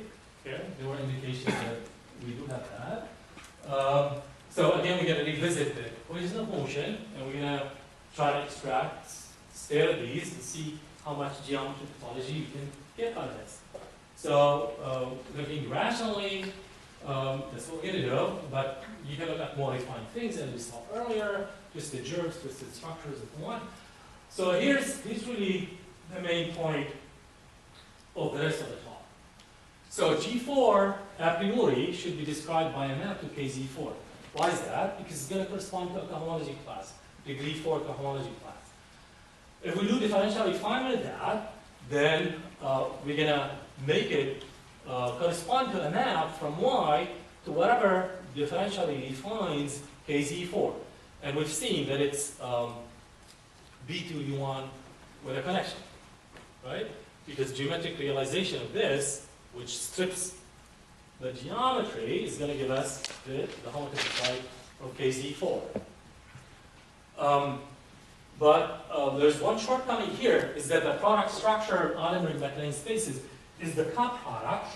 Okay. There were indications that we do have that. So again, we're going to revisit the equation of motion, and we're going to try to extract, stare at these, and see how much geometry topology you can get out of this. So looking rationally, that's what we're going to do, but you can look at more refined things, as we saw earlier, twisted gerbs, twisted structures, and so on. So here's really the main point of the rest of the talk. So G4, a priori, should be described by a map to KZ4. Why is that? Because it's going to correspond to a cohomology class, degree 4 cohomology class. If we do differential refinement of that, then we're going to make it correspond to a map from Y to whatever differentially defines KZ4. And we've seen that it's B2U1 with a connection, right? Because geometric realization of this, which strips the geometry, is going to give us the homotopy type of KZ4. But there's one shortcoming here, is that the product structure on ring McLean spaces is the cut product,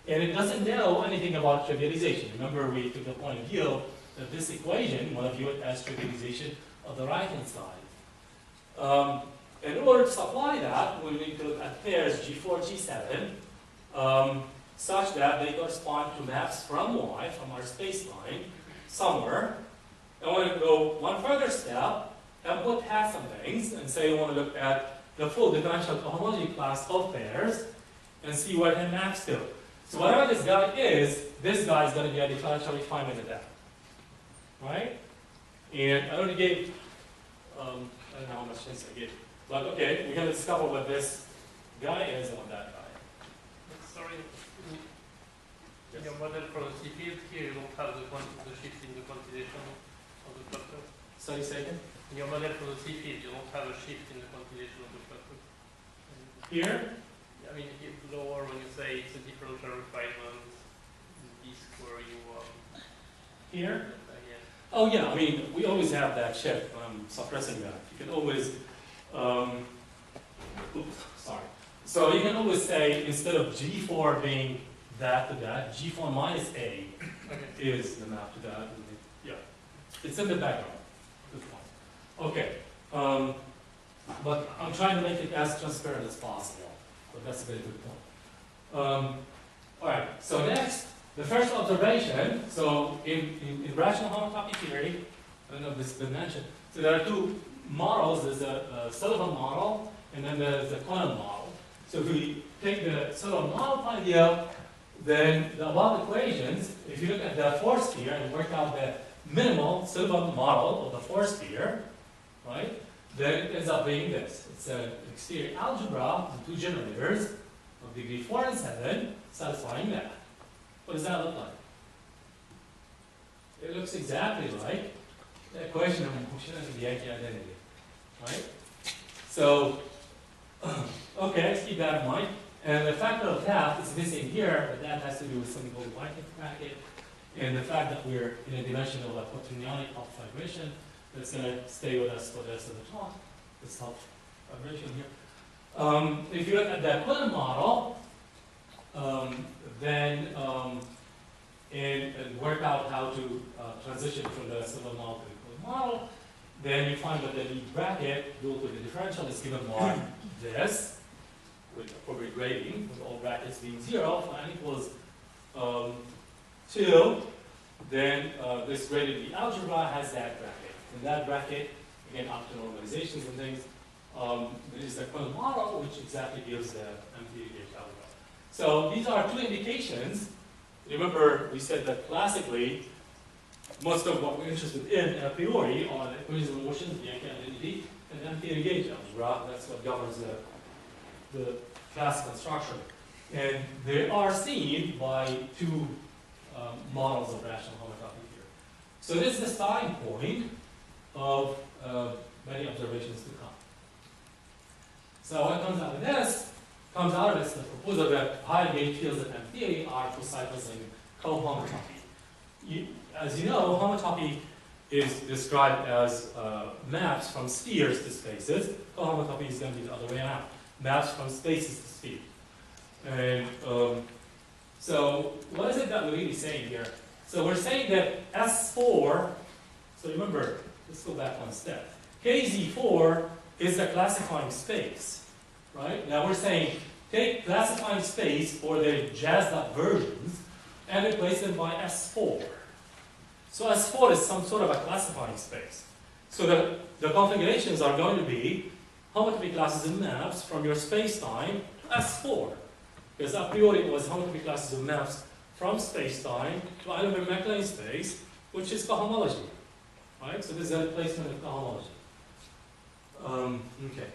and it doesn't know anything about trivialization. Remember, we took the point of view that this equation, you want to view it as trivialization of the right-hand side. In order to supply that, we need to look at pairs G4, G7, such that they correspond to maps from Y, from our space-line, somewhere. I want to go one further step and put past some things and say I want to look at the full differential cohomology class of pairs and see what it maps to. So whatever this guy is going to be a differential refinement of that. Right? And I already gave, I don't know how much hints I gave, but okay, we're going to discover what this guy is and what that guy is. Sorry. In your model for the C field, here you don't have the shift in the quantization of the cluster. Sorry, second? In your model for the C field, you don't have a shift in the quantization of the cluster. Here? I mean, if lower when you say it's a differential refinement, this where you Here? yeah. Oh yeah, I mean, we always have that shift when I'm suppressing that. You can always, oops, sorry. So you can always say, instead of G4 being that to that, G4 minus A is the map to that. Yeah, it's in the background. Good point. Okay, but I'm trying to make it as transparent as possible. But that's a very good point. All right, so next, the first observation. So in rational homotopy theory, I don't know if this has been mentioned. So there are two models. There's a Sullivan model, and then there's the Cohen model. So if we take the Sullivan model idea, then the above equations, if you look at the force sphere and work out the minimal Sullivan model of the force sphere, right? Then it ends up being this. It's an exterior algebra with two generators of degree 4 and 7 satisfying that. What does that look like? It looks exactly like the equation of motion and the Yankee identity, right? So, okay, let's keep that in mind. And the factor of half is missing here, but that has to do with something called the Whitehead bracket, and the fact that we're in a dimension of a quaternionic half vibration that's going to stay with us for the rest of the talk. This half vibration here. If you look at the Cohen model, then and work out how to transition from the Sullivan model to the Cohen model, then you find that the lead bracket due to the differential is given by this, with appropriate grading, with all brackets being 0, for n equals 2, then this graded the algebra has that bracket. In that bracket, again, after normalizations and things, there is the Cohen model, which exactly gives the empty gauge algebra. So these are two indications. Remember, we said that classically, most of what we're interested in a priori are the equations of motion, the Yankee identity, and the empty gauge algebra. That's what governs the classical structure. And they are seen by two models of rational homotopy here. So this is the starting point of many observations to come. So what comes out of this? Comes out of this the proposal that higher gain fields in M theory are for cycles in co-homotopy. As you know, homotopy is described as maps from spheres to spaces. Co-homotopy is going to be the other way around. Maps from spaces to spheres. And so what is it that we're really saying here? So we're saying that S4, so remember, let's go back one step. KZ4 is the classifying space, right? Now we're saying take classifying space for the jazzed up versions and replace them by S4. So S4 is some sort of a classifying space. So the configurations are going to be homotopy classes and maps from your space-time to S4. Because a priori it was homotopy classes and maps from space-time to either McLean space, which is cohomology. Right? So this is a replacement of cohomology. Okay.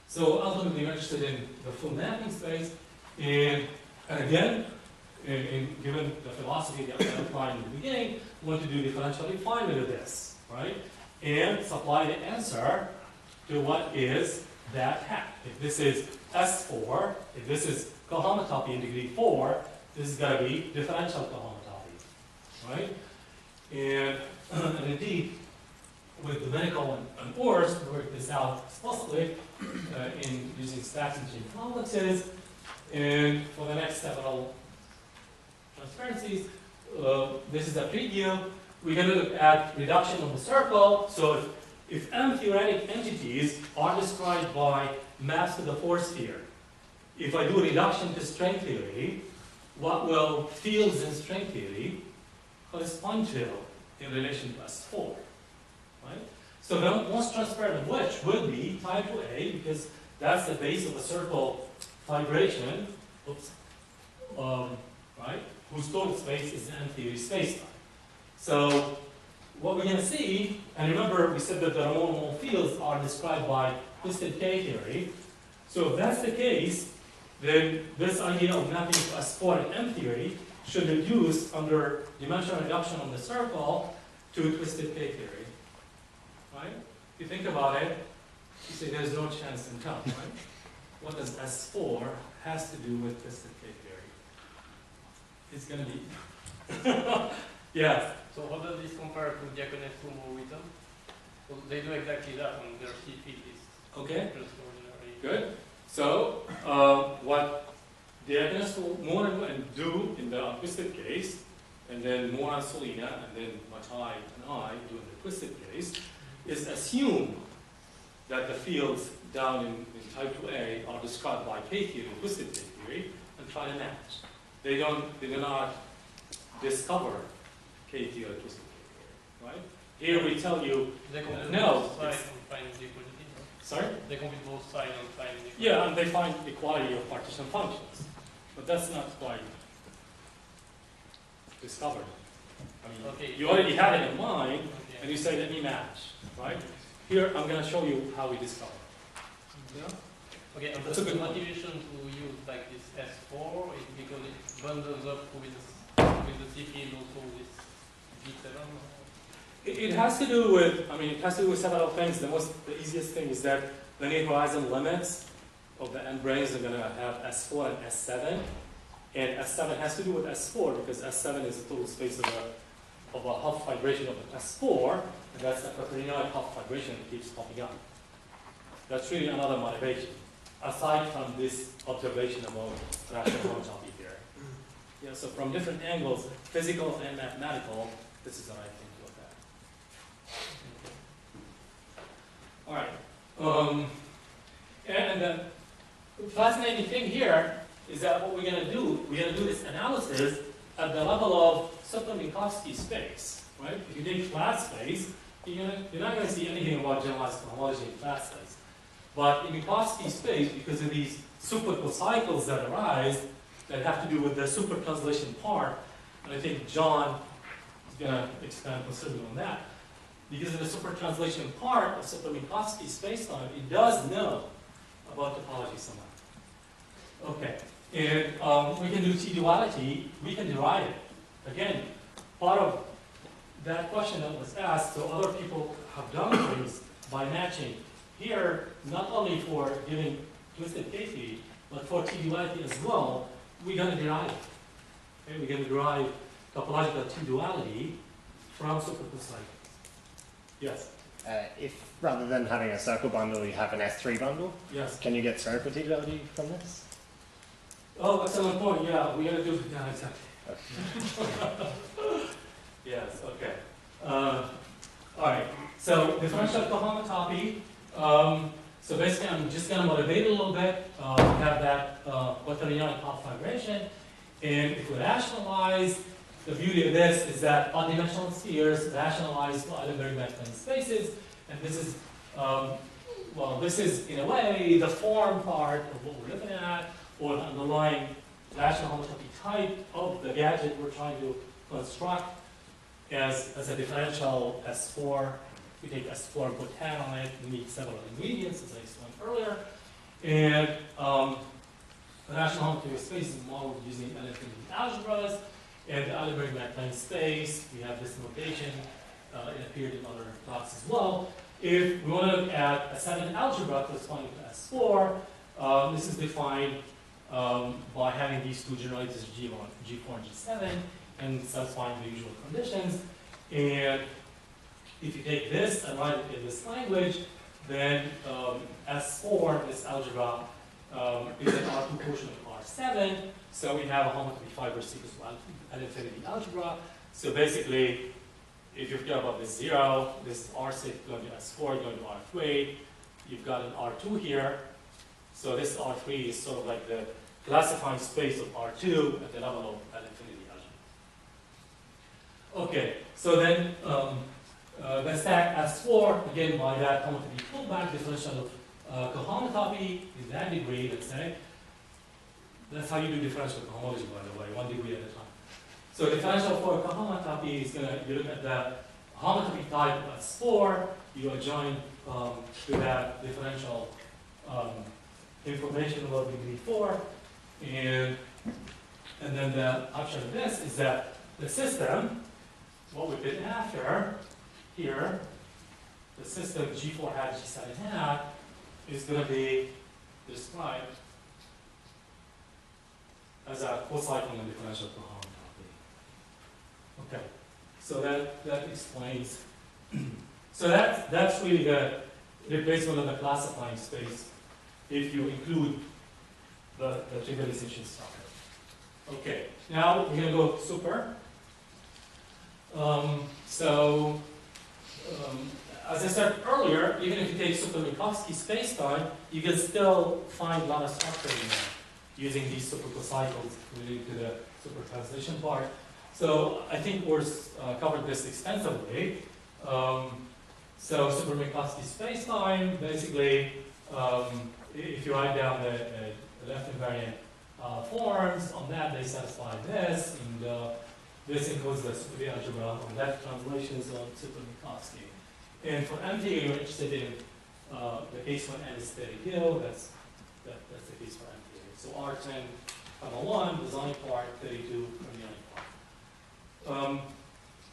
So ultimately we're interested in the full mapping space, and again, given the philosophy that I outlined in the beginning, we want to do differential refinement of this, right? And supply the answer to what is that hat. If this is S4, if this is cohomotopy in degree 4, this is going to be differential cohomotopy, right? And indeed, with Domenico and Ors, we worked this out explicitly in using stacks and chain complexes. And for the next several transparencies, this is a preview. We're going to look at reduction of the circle. So if M theoretic entities are described by maps to the force sphere, if I do a reduction to string theory, what will fields in string theory correspond to in relation to S4? Right? So the most transparent of which will be type 2A, because that's the base of the circle vibration, right? Whose total space is M theory spacetime. So what we're going to see, and remember we said that the Ramon fields are described by twisted K theory. So if that's the case, then this idea of mapping to S4 in M theory should reduce under dimensional reduction on the circle to twisted K theory. Right? If you think about it, you say there's no chance in town, right? What does S4 has to do with twisted K theory? It's going to be... yeah. So how does this compare to Diaconis Fumo Witten? So they do exactly that on their CP list. Okay. Extraordinary. Good. So what Diaconis Fumo and do in the twisted case, and then Moore and Solina, and then Matai and I do in the twisted case, is assume that the fields down in type 2A are described by K theory, twisted K theory, and try to match. They do not discover K theory, twisted K theory, right? Here we tell you, they compute no. both sides and find the equality. Sorry? They compute both sides and find the equality. Yeah, and they find equality of partition functions, but that's not quite discovered. I mean, Okay. you already had it in mind, Okay. and you say, let me match, right? Here, I'm going to show you how we discover. Yeah? Okay, and That's a the good one. motivation to use like this S4 is because it bundles up with the CP and also with V7. It has to do with, I mean, it has to do with several things. The easiest thing is that linear horizon limits of the M-branes are going to have S4 and S7. And S7 has to do with S4 because S7 is the total space of a Hopf vibration of the S4, and that's the quaternionic Hopf vibration that keeps popping up. That's really another motivation, aside from this observation about rational homotopy theory. Yeah, so from different angles, physical and mathematical, this is the right thing to look at. All right. And the fascinating thing here is that what we're going to do, this analysis at the level of Sutton-Minkowski space, right? If you take flat space, you're not going to see anything about generalized homology in flat space. But in Minkowski space, because of these super cocycles that arise that have to do with the super translation part, and I think John is going to expand considerably on that, because of the super translation part of Sutton-Minkowski spacetime, it does know about topology somewhat. Okay. And we can do T-duality, we can derive it. Again, part of that question that was asked, so other people have done things by matching here, not only for giving twisted KP, but for T-duality as well, we're going to derive. Okay, we're going to derive topological T-duality from superpositions. Yes? If rather than having a circle bundle, you have an S3 bundle, Yes. can you get spherical T-duality from this? Oh, excellent point. Yeah, we're going to do, yeah, exactly. Okay. Yes, okay. All right, so differential cohomotopy. So basically, I'm just going to motivate a little bit. We have that quaternionic half vibration. And if we rationalize, the beauty of this is that odd-dimensional spheres rationalize to Eilenberg-Mac-plane spaces. And this is, well, this is in a way the form part of what we're looking at, or the underlying rational homotopy type of the gadget we're trying to construct as a differential S4. We take S4 and put tan on it, we need several ingredients, as I explained earlier. And the rational homotopy space is modeled using L-infinity algebras. And the Eilenberg-Mac-plane space, we have this notation, it appeared in other talks as well. If we want to look at a 7 algebra corresponding to S4, this is defined by having these two generators G4 and G7 and satisfying the usual conditions. And if you take this and write it in this language, then S4, this algebra, is an R2 quotient of R7. So we have a homotopy fiber sequence at infinity algebra. So basically, if you care about this 0, this R6 going to S4, going to R3, you've got an R2 here. So this R3 is sort of like the classifying space of R2 at the level of at infinity algebra. Okay, so then the stack S4, again by that homotopy pullback differential of cohomotopy in that degree, let's say. That's how you do differential cohomology, by the way, 1 degree at a time. So differential for cohomotopy is you look at the homotopy type of S4, you adjoin to that differential information about degree 4, and then the upshot of this is that the system, what we've been after here, the system G4 hat, G7 hat, is going to be described as a cocycling and differential cohomotopy. Okay, so that explains. So that's really the replacement of the classifying space if you include the trivialization stuff. Okay, now we're going to go super. As I said earlier, even if you take super Minkowski spacetime, you can still find a lot of structure in there using these super cocycles related to the super translation part. So I think we've covered this extensively. So super Minkowski spacetime, basically, if you write down the left invariant forms, on that they satisfy this, and this includes the super algebra on left translations of super Minkowski. And for MTA, you're interested in the case when n is steady hill, that's the case for MTA. So R10, 1, design part, 32, part.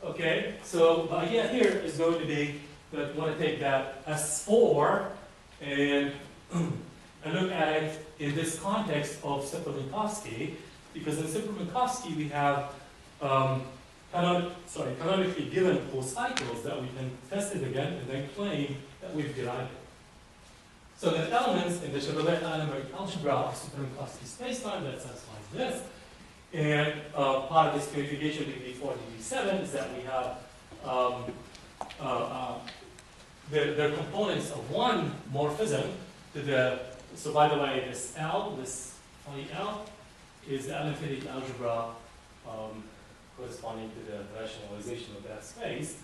Okay, so the idea here is going to be that we want to take that S4 and look at it in this context of super Minkowski, because in super Minkowski we have canonically given cocycles that we can test it again and then claim that we've derived it. So the elements in the Chevrolet-Eilenberg algebra of super Minkowski spacetime that satisfies this. And part of this purification degree 4, degree 7 is that we have they're components of one morphism to the, so by the way, this L, this funny L, is the L-infinity algebra corresponding to the rationalization of that space.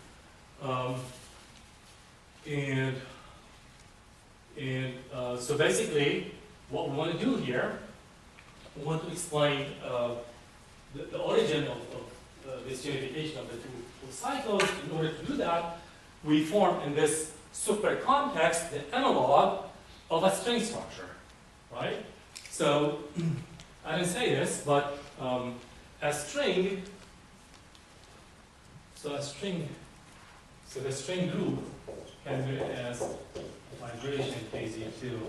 So basically, what we want to do here, we want to explain the origin of this unification of the two cycles. In order to do that, we form in this super context the analog of a string structure, right? So I didn't say this, but a string, So the string group can be as vibration KZ2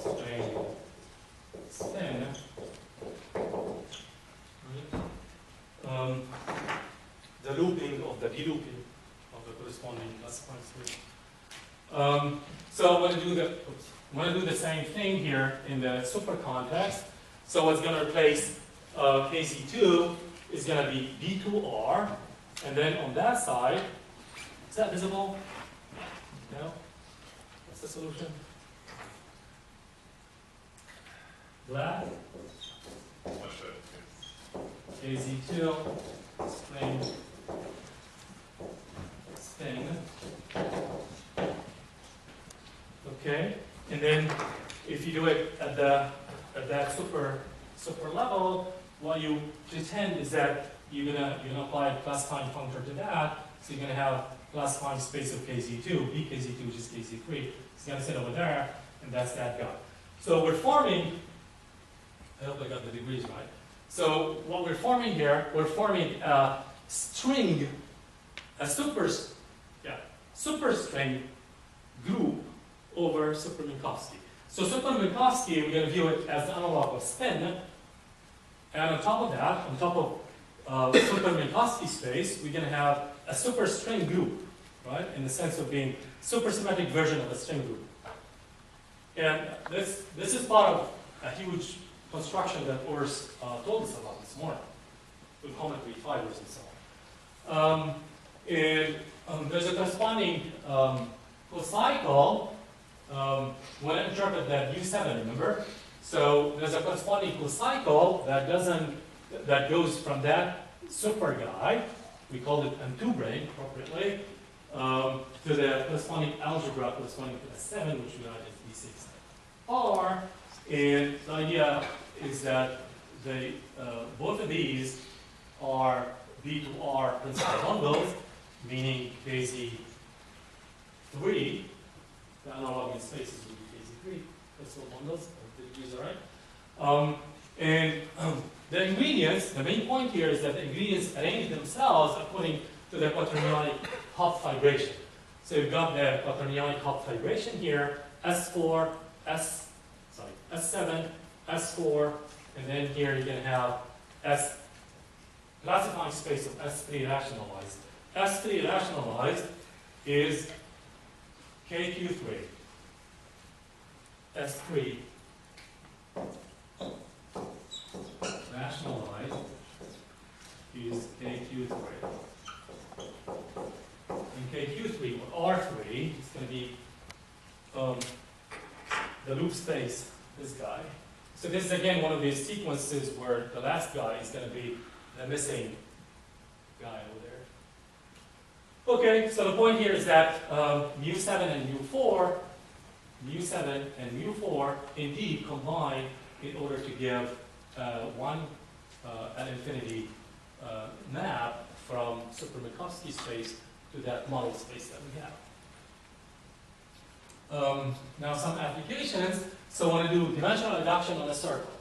string spin. The looping of the delooping of the corresponding classified space. So I'm going to do the same thing here in the super context. So what's going to replace KZ2 is going to be B2R, and then on that side, is that visible? No? What's the solution? Black, What's that? KZ2, string, thing. Okay, and then if you do it at that super level, what you pretend is that you're gonna apply a classifying functor to that, so you're gonna have classifying space of KZ2, BKZ2, which is KZ3. It's gonna sit over there, and that's that guy. So we're forming. I hope I got the degrees right. So what we're forming here, we're forming a string, a super string group over super Minkowski. So super Minkowski, we're going to view it as the analog of spin. And on top of that, on top of super Minkowski space, we're going to have a super string group, right? In the sense of being supersymmetric version of a string group. And this is part of a huge construction that Urs told us about this morning, with geometry fibers and so on. There's a corresponding co-cycle when I interpret that U7, remember? So there's a corresponding co-cycle that goes from that super guy, we called it M-branes appropriately, to the corresponding algebra corresponding to S7, which we write as D6R. And the idea is that both of these are B to R principal bundles, meaning KZ3, the analog in spaces would be KZ3 principal bundles, if the degrees are right. The ingredients, the main point here is that the ingredients arrange themselves according to the quaternionic Hopf vibration. So you've got the quaternionic Hopf vibration here, S4, S7, S4, and then here you're going to have S classifying space of S3 rationalized. S3 rationalized is KQ3. S3 rationalized is KQ3. And KQ3, or R3, is going to be the loop space, this guy. So this is again one of these sequences where the last guy is going to be the missing guy over there. Okay, so the point here is that mu7 and mu4 indeed combine in order to give an infinity map from super Minkowski space to that model space that we have. Now some applications. So I want to do dimensional reduction on a circle.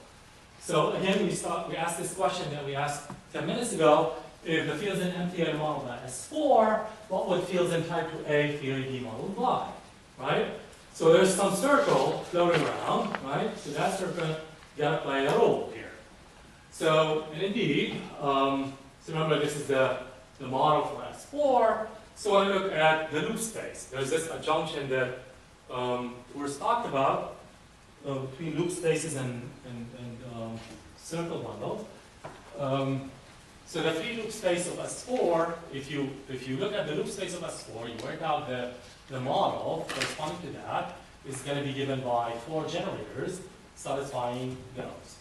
So again, we asked this question that we asked 10 minutes ago. If the fields in M theory modeled by S4, what would fields in type 2A theory be modeled by? Right? So there's some circle floating around, right? So that circle got to play a role here. So, and indeed, so remember this is the model for S4. So I want to look at the loop space. There's this adjunction that we're talked about between loop spaces and circle bundles. So the free loop space of S4, if you look at the loop space of S4, you work out the model corresponding to that is going to be given by 4 generators satisfying those.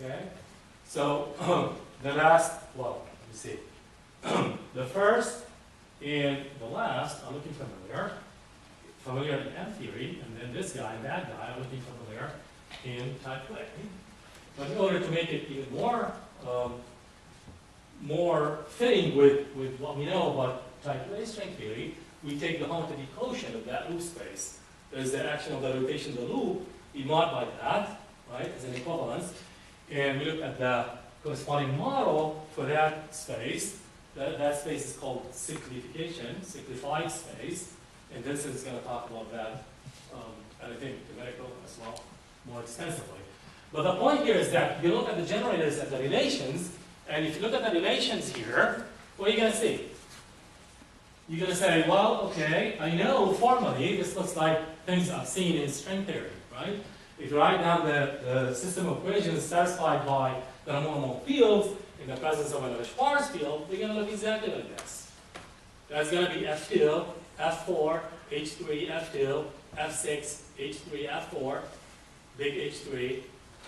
Okay? So the last, well, let me see. The first and the last are looking familiar in M theory, and then this guy and that guy are looking familiar in type 2A. But in order to make it even more fitting with what we know about type 2A string theory, we take the homotopy quotient of that loop space. There's the action of the rotation of the loop, we mod by that, right, as an equivalence, and we look at the corresponding model for that space, that space is called simplified space, and this is going to talk about that, and I think numerical as well, more extensively. But the point here is that you look at the generators and the relations, and if you look at the relations here, what are you going to see? You're going to say, well, okay, I know formally this looks like things I've seen in string theory, right? If you write down the system of equations satisfied by the normal fields in the presence of another sparse field, they're going to look exactly like this. That's going to be F2, F4, H3, F2, F6, H3, F4, big H3,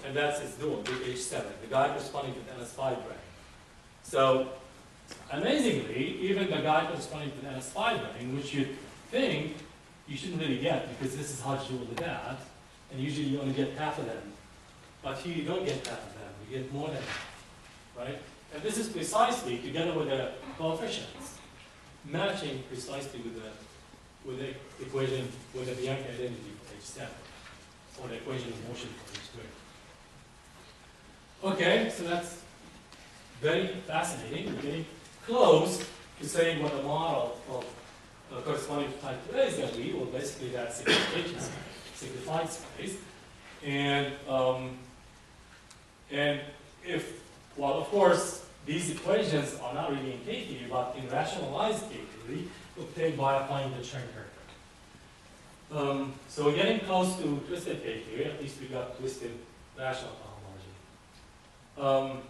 and that's its dual, big H7, the guy corresponding to the NS5 brane. So, amazingly, even the guy corresponding to the NS5 brane, which you think you shouldn't really get because this is hard to do with that, and usually you only get half of them. But here you don't get half of them, you get more than that, right? And this is precisely, together with the coefficients, matching precisely with the equation, with the Bianchi identity for H7, or the equation of motion for H3. Okay, so that's very fascinating. We're getting close to saying what the model of corresponding to type 2A is going to be. Well, basically that's simplified space. And if, well, of course, these equations are not really in K theory, but in rationalized K theory, obtained by applying the Chern character. So we're getting close to twisted K theory. At least we got twisted rational topology.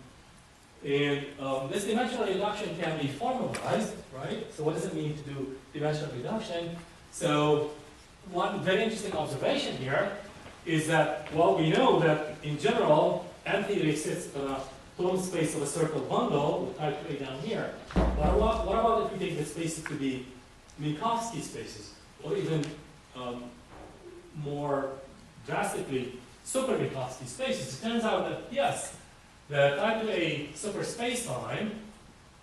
This dimensional reduction can be formalized, right? So what does it mean to do dimensional reduction? So one very interesting observation here is that, well, we know that in general, M theory exists in a total space of a circle bundle with type 2A down here. But what about if we take the spaces to be Minkowski spaces, or even more drastically, super Minkowski spaces? It turns out that, yes, the type 2A super spacetime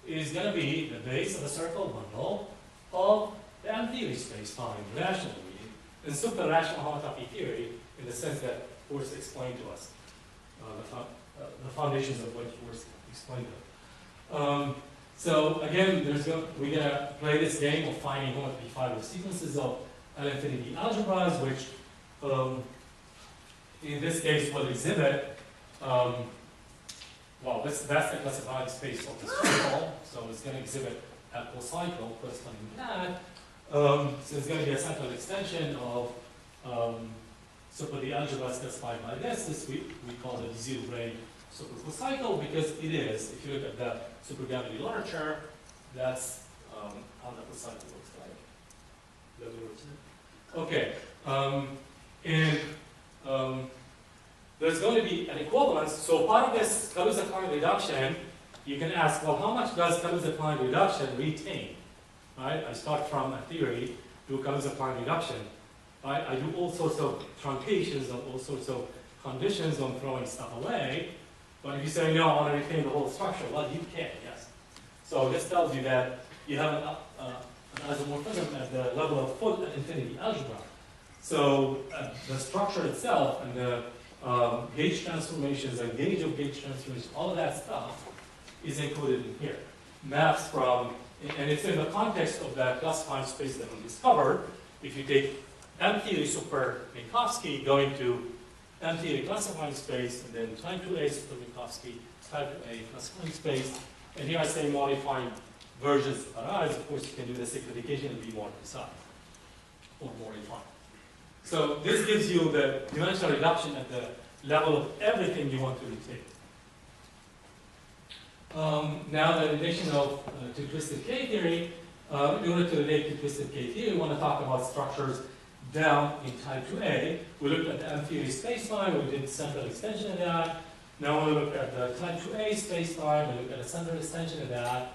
is going to be the base of a circle bundle of the M theory spacetime, rationally, in super rational homotopy theory, in the sense that Force explained to us, the foundations of what Force explained to us. So again, we're going to play this game of finding homotopy fiber sequences of L-infinity algebras, which in this case will exhibit, well, that's the classified space of the circle, so it's going to exhibit a cycle corresponding to that. So it's going to be a central extension of the algebra specified by this we call the zero brane super cycle, because it is, if you look at the supergravity literature, that's how the cycle looks like. Okay, there's going to be an equivalence. So part of this Kaluza-Klein reduction, you can ask, well, how much does Kaluza-Klein reduction retain? Right? I start from a theory to Kaluza-Klein reduction. Right? I do all sorts of truncations and all sorts of conditions on throwing stuff away. But if you say, no, I want to retain the whole structure, well, you can, yes. So this tells you that you have an isomorphism at the level of full infinity algebra. So the structure itself and the gauge transformations and gauge of gauge transformations, all of that stuff is included in here. Maps from, and it's in the context of that classified space that we discovered. If you take M theory super Minkowski going to M theory classifying space, and then type 2A super Minkowski, type 2A classifying space, and here I say modifying versions arise. Of course, you can do the simplification and be more precise or more refined. So this gives you the dimensional reduction at the level of everything you want to retain. Now the relation of to twisted K theory. In order to relate to twisted K theory, we want to talk about structures down in type 2A. We looked at the M theory spacetime. We did central extension of that. Now we look at the type 2A spacetime. We look at a central extension of that,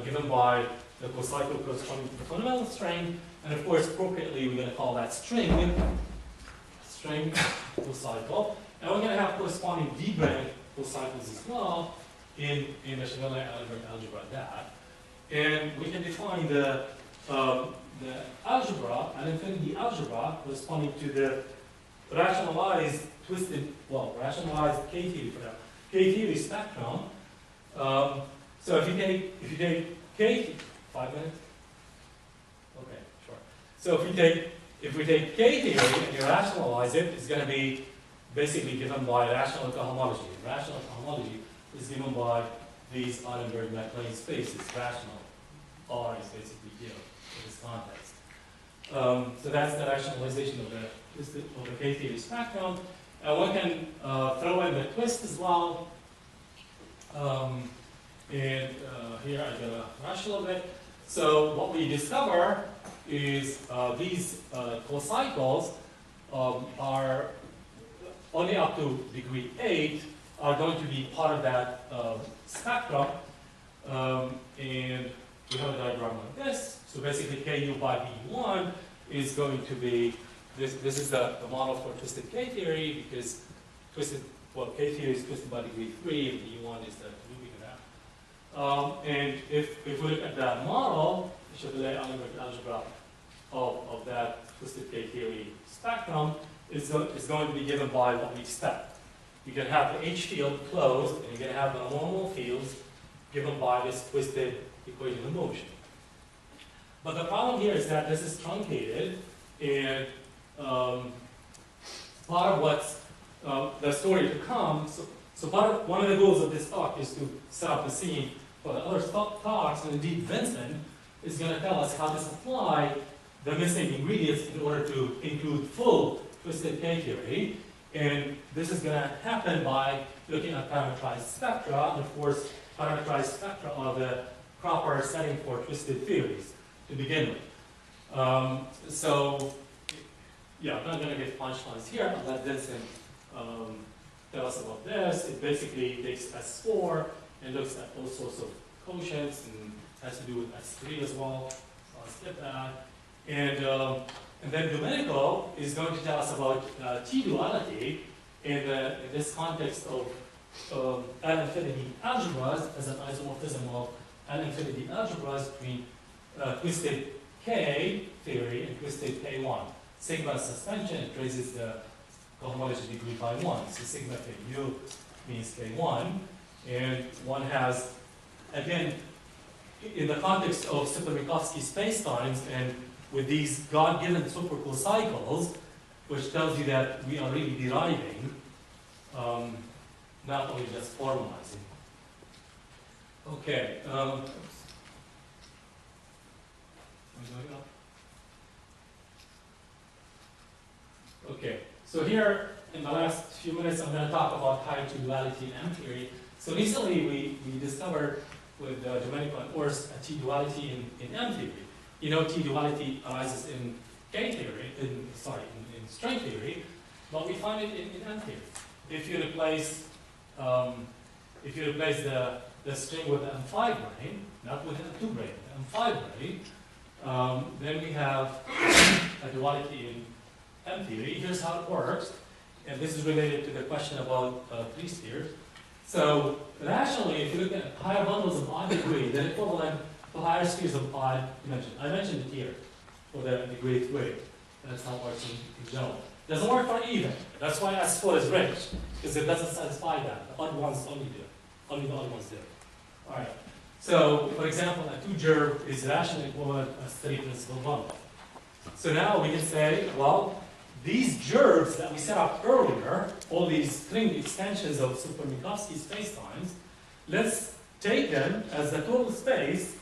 given by the co-cycle corresponding to the fundamental string. And of course, appropriately, we're going to call that string co-cycle. And we're going to have corresponding V-brane co-cycles as well in the Chevalier algebra that. And we can define the algebra, an infinity algebra, corresponding to the rationalized rationalized K theory for that K theory spectrum. So if you take K, 5 minutes? Okay, sure. So if we take K theory and you rationalize it, it's going to be basically given by rational cohomology. Rational cohomology is given by these Untitled spaces. Rational R is basically here in this context. So that's the rationalization of the K theory spectrum. And one can throw in the twist as well. Here I gotta rush a little bit. So what we discover is these cocycles are only up to degree 8 are going to be part of that spectrum. And we have a diagram like this. So basically KU by B1 is going to be, this is the model for twisted K theory, because K theory is twisted by degree 3 and B1 is the looping of that. And if we look at that model, we should lay algebraic algebra of that twisted K theory spectrum is going to be given by what we expect. You can have the H field closed, and you're going to have the normal fields given by this twisted equation of motion. But the problem here is that this is truncated, and part of what's the story to come, so one of the goals of this talk is to set up the scene for the other talks, and indeed Vincent is going to tell us how to supply the missing ingredients in order to include full twisted K theory. And this is going to happen by looking at parametrized spectra, and of course parametrized spectra are the proper setting for twisted theories to begin with. So yeah, I'm not going to get punchlines here. I'll let Vincent tell us about this. It basically takes S4 and looks at all sorts of quotients and has to do with S3 as well. So I'll skip that. And then Domenico is going to tell us about T-duality in this context of L-infinity algebras as an isomorphism of L-infinity algebras between twisted K theory and twisted K1. Sigma suspension, it raises the cohomology degree by 1. So sigma Ku means K1. And one has, again, in the context of Super-Minkowski spacetimes and with these God-given supercocycles, which tells you that we are really deriving, not only just formalizing. Okay. Okay, so here in the last few minutes, I'm going to talk about higher T-duality in M-theory. So recently we discovered with Domenico and Urs a T-duality in M-theory. You know, T-duality arises in K theory, in string theory, but we find it in M-theory. If you replace the string with the M5 brane, not with the M2 brane, the M5 brane, then we have a duality in M-theory. Here's how it works, and this is related to the question about 3 spheres. So rationally, if you look at higher bundles of odd degree, they're equivalent to higher spheres of odd dimension. I mentioned it here for the degree 3. That's how it works in general. Doesn't work for even. That's why S4 is rich, because it doesn't satisfy that. The odd ones only do. Only the odd ones do. All right. So, for example, a 2-gerb is rationally equivalent as 3 principal bundle. So now we can say, well, these gerbs that we set up earlier, all these string extensions of Super-Minkowski spacetimes, let's take them as the total space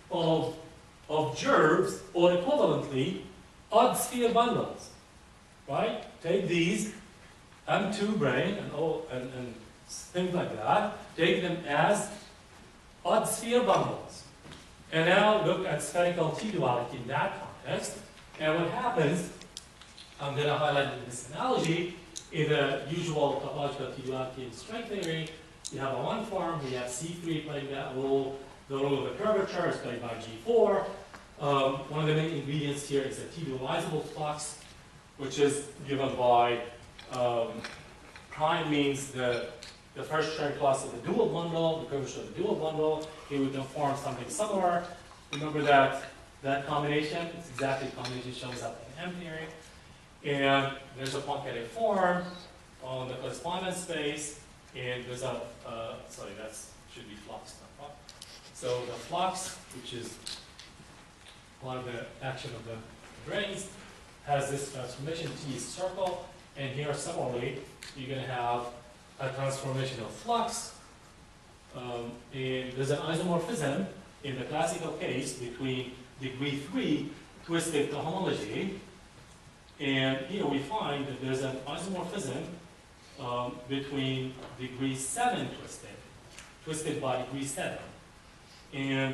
of gerbs, or equivalently, odd sphere bundles. Right? Take these M2 brane and things like that, take them as odd sphere bundles. And now look at spherical T-duality in that context. And what happens, I'm going to highlight in this analogy, in the usual topological T-duality in string theory, you have a one form, we have C3 playing that role, the role of the curvature is played by G4. One of the main ingredients here is a T-dualizable flux, which is given by prime means the first Chern class of the dual bundle, the curvature of the dual bundle. Here we can form something similar. Remember that combination, it's exactly the combination shows up in M-theory. And there's a Poincaré form on the correspondence space, and there's a, sorry, that should be flux, not flux. So the flux, which is part of the action of the branes, has this transformation T is circle, and here similarly, you're going to have a transformation of flux. And there's an isomorphism in the classical case between degree 3 twisted cohomology, and here we find that there's an isomorphism between degree 7 twisted by degree 7. And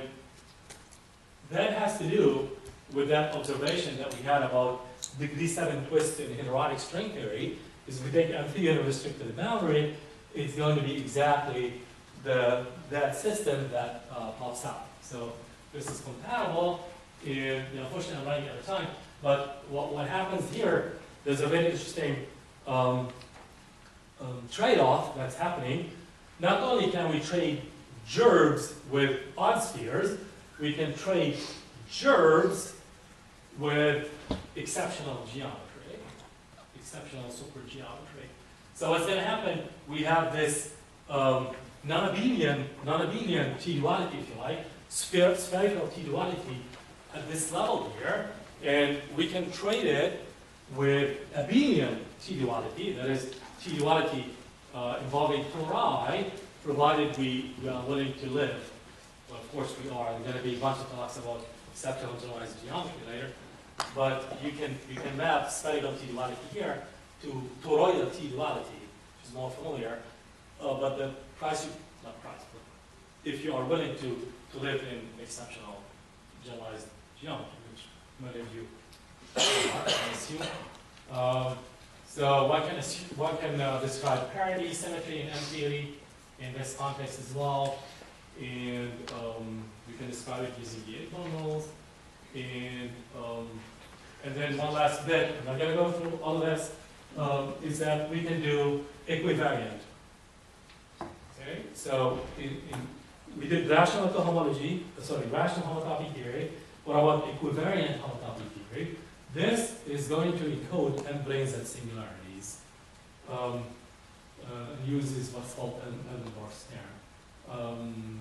that has to do with that observation that we had about degree 7 twist in heterotic string theory. Is we take M3 and restrict to the boundary, it's going to be exactly that system that pops out. So this is compatible, and unfortunately I'm running out of time, but what happens here, there's a very interesting trade-off that's happening. Not only can we trade gerbs with odd spheres, we can trade gerbs with exceptional geometry, exceptional supergeometry. So what's going to happen, we have this non-abelian T-duality, if you like, spherical T-duality at this level here, and we can trade it with abelian T-duality, that is T-duality involving tori, provided we are willing to live. Well, of course we are. There's going to be a bunch of talks about exceptional generalized geometry later, but you can map spherical T-duality here to toroidal T-duality, which is more familiar. But the price, not price, but if you are willing to live in exceptional generalized geometry, which many of you are, I assume. So one can describe parity, symmetry in M-theory in this context as well. And we can describe it using the bundles. And then one last bit, I'm not going to go through all of this, is that we can do equivariant. Okay, so we did rational homology, rational homotopy theory. What about equivariant homotopy theory? This is going to encode M-branes at singularities. Uses what's called Edinburgh's theorem.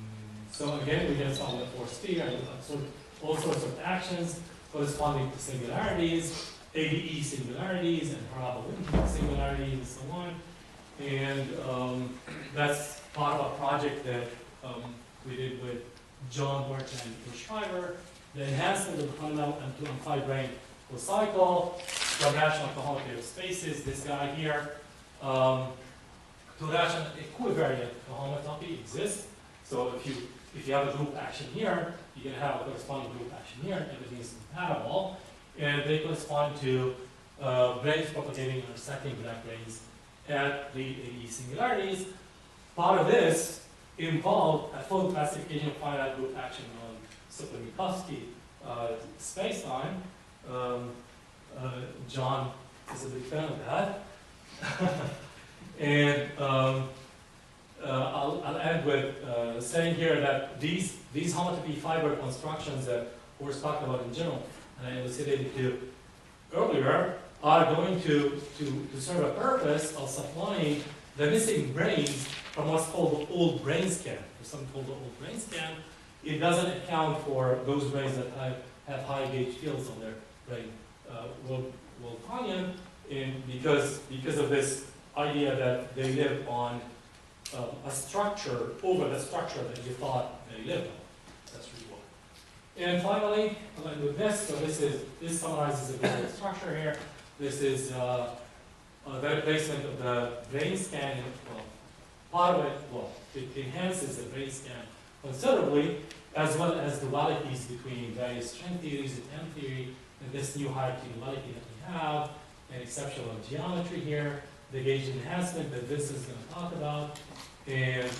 So again, we get solve the force sphere and all sorts of actions corresponding to singularities, ADE singularities, and parabola singularities, and so on. And that's part of a project that we did with John Burt and Schreiber, the enhancement of the fundamental M2 M5 brane cycle from rational cohomology of spaces, this guy here, to rational equivariant cohomotopy exists. So if you have a group action here, you can have a corresponding group action here, and everything is compatible, and they correspond to branes propagating or intersecting black branes at the AE singularities. Part of this involved a full classification of finite group action on Super-Minkowski space-time. John is a big fan of that. And I'll end with saying here that these homotopy fiber constructions that Horst talked about in general, and I elucidated to earlier, are going to serve a purpose of supplying the missing branes from what's called the old brane scan. There's something called the old brane scan. It doesn't account for those branes that have high gauge fields on their brain Wiltonian, and because of this idea that they live on a structure over the structure that you thought they lived on. That's really what. And finally, I'll end with this. So this summarizes the visual structure here. This is the replacement of the brain scan. Well, part of it, it enhances the brain scan considerably, as well as dualities between various string theories and M theory, and this new hierarchy duality that we have, and exceptional geometry here, the gauge enhancement that this is going to talk about, and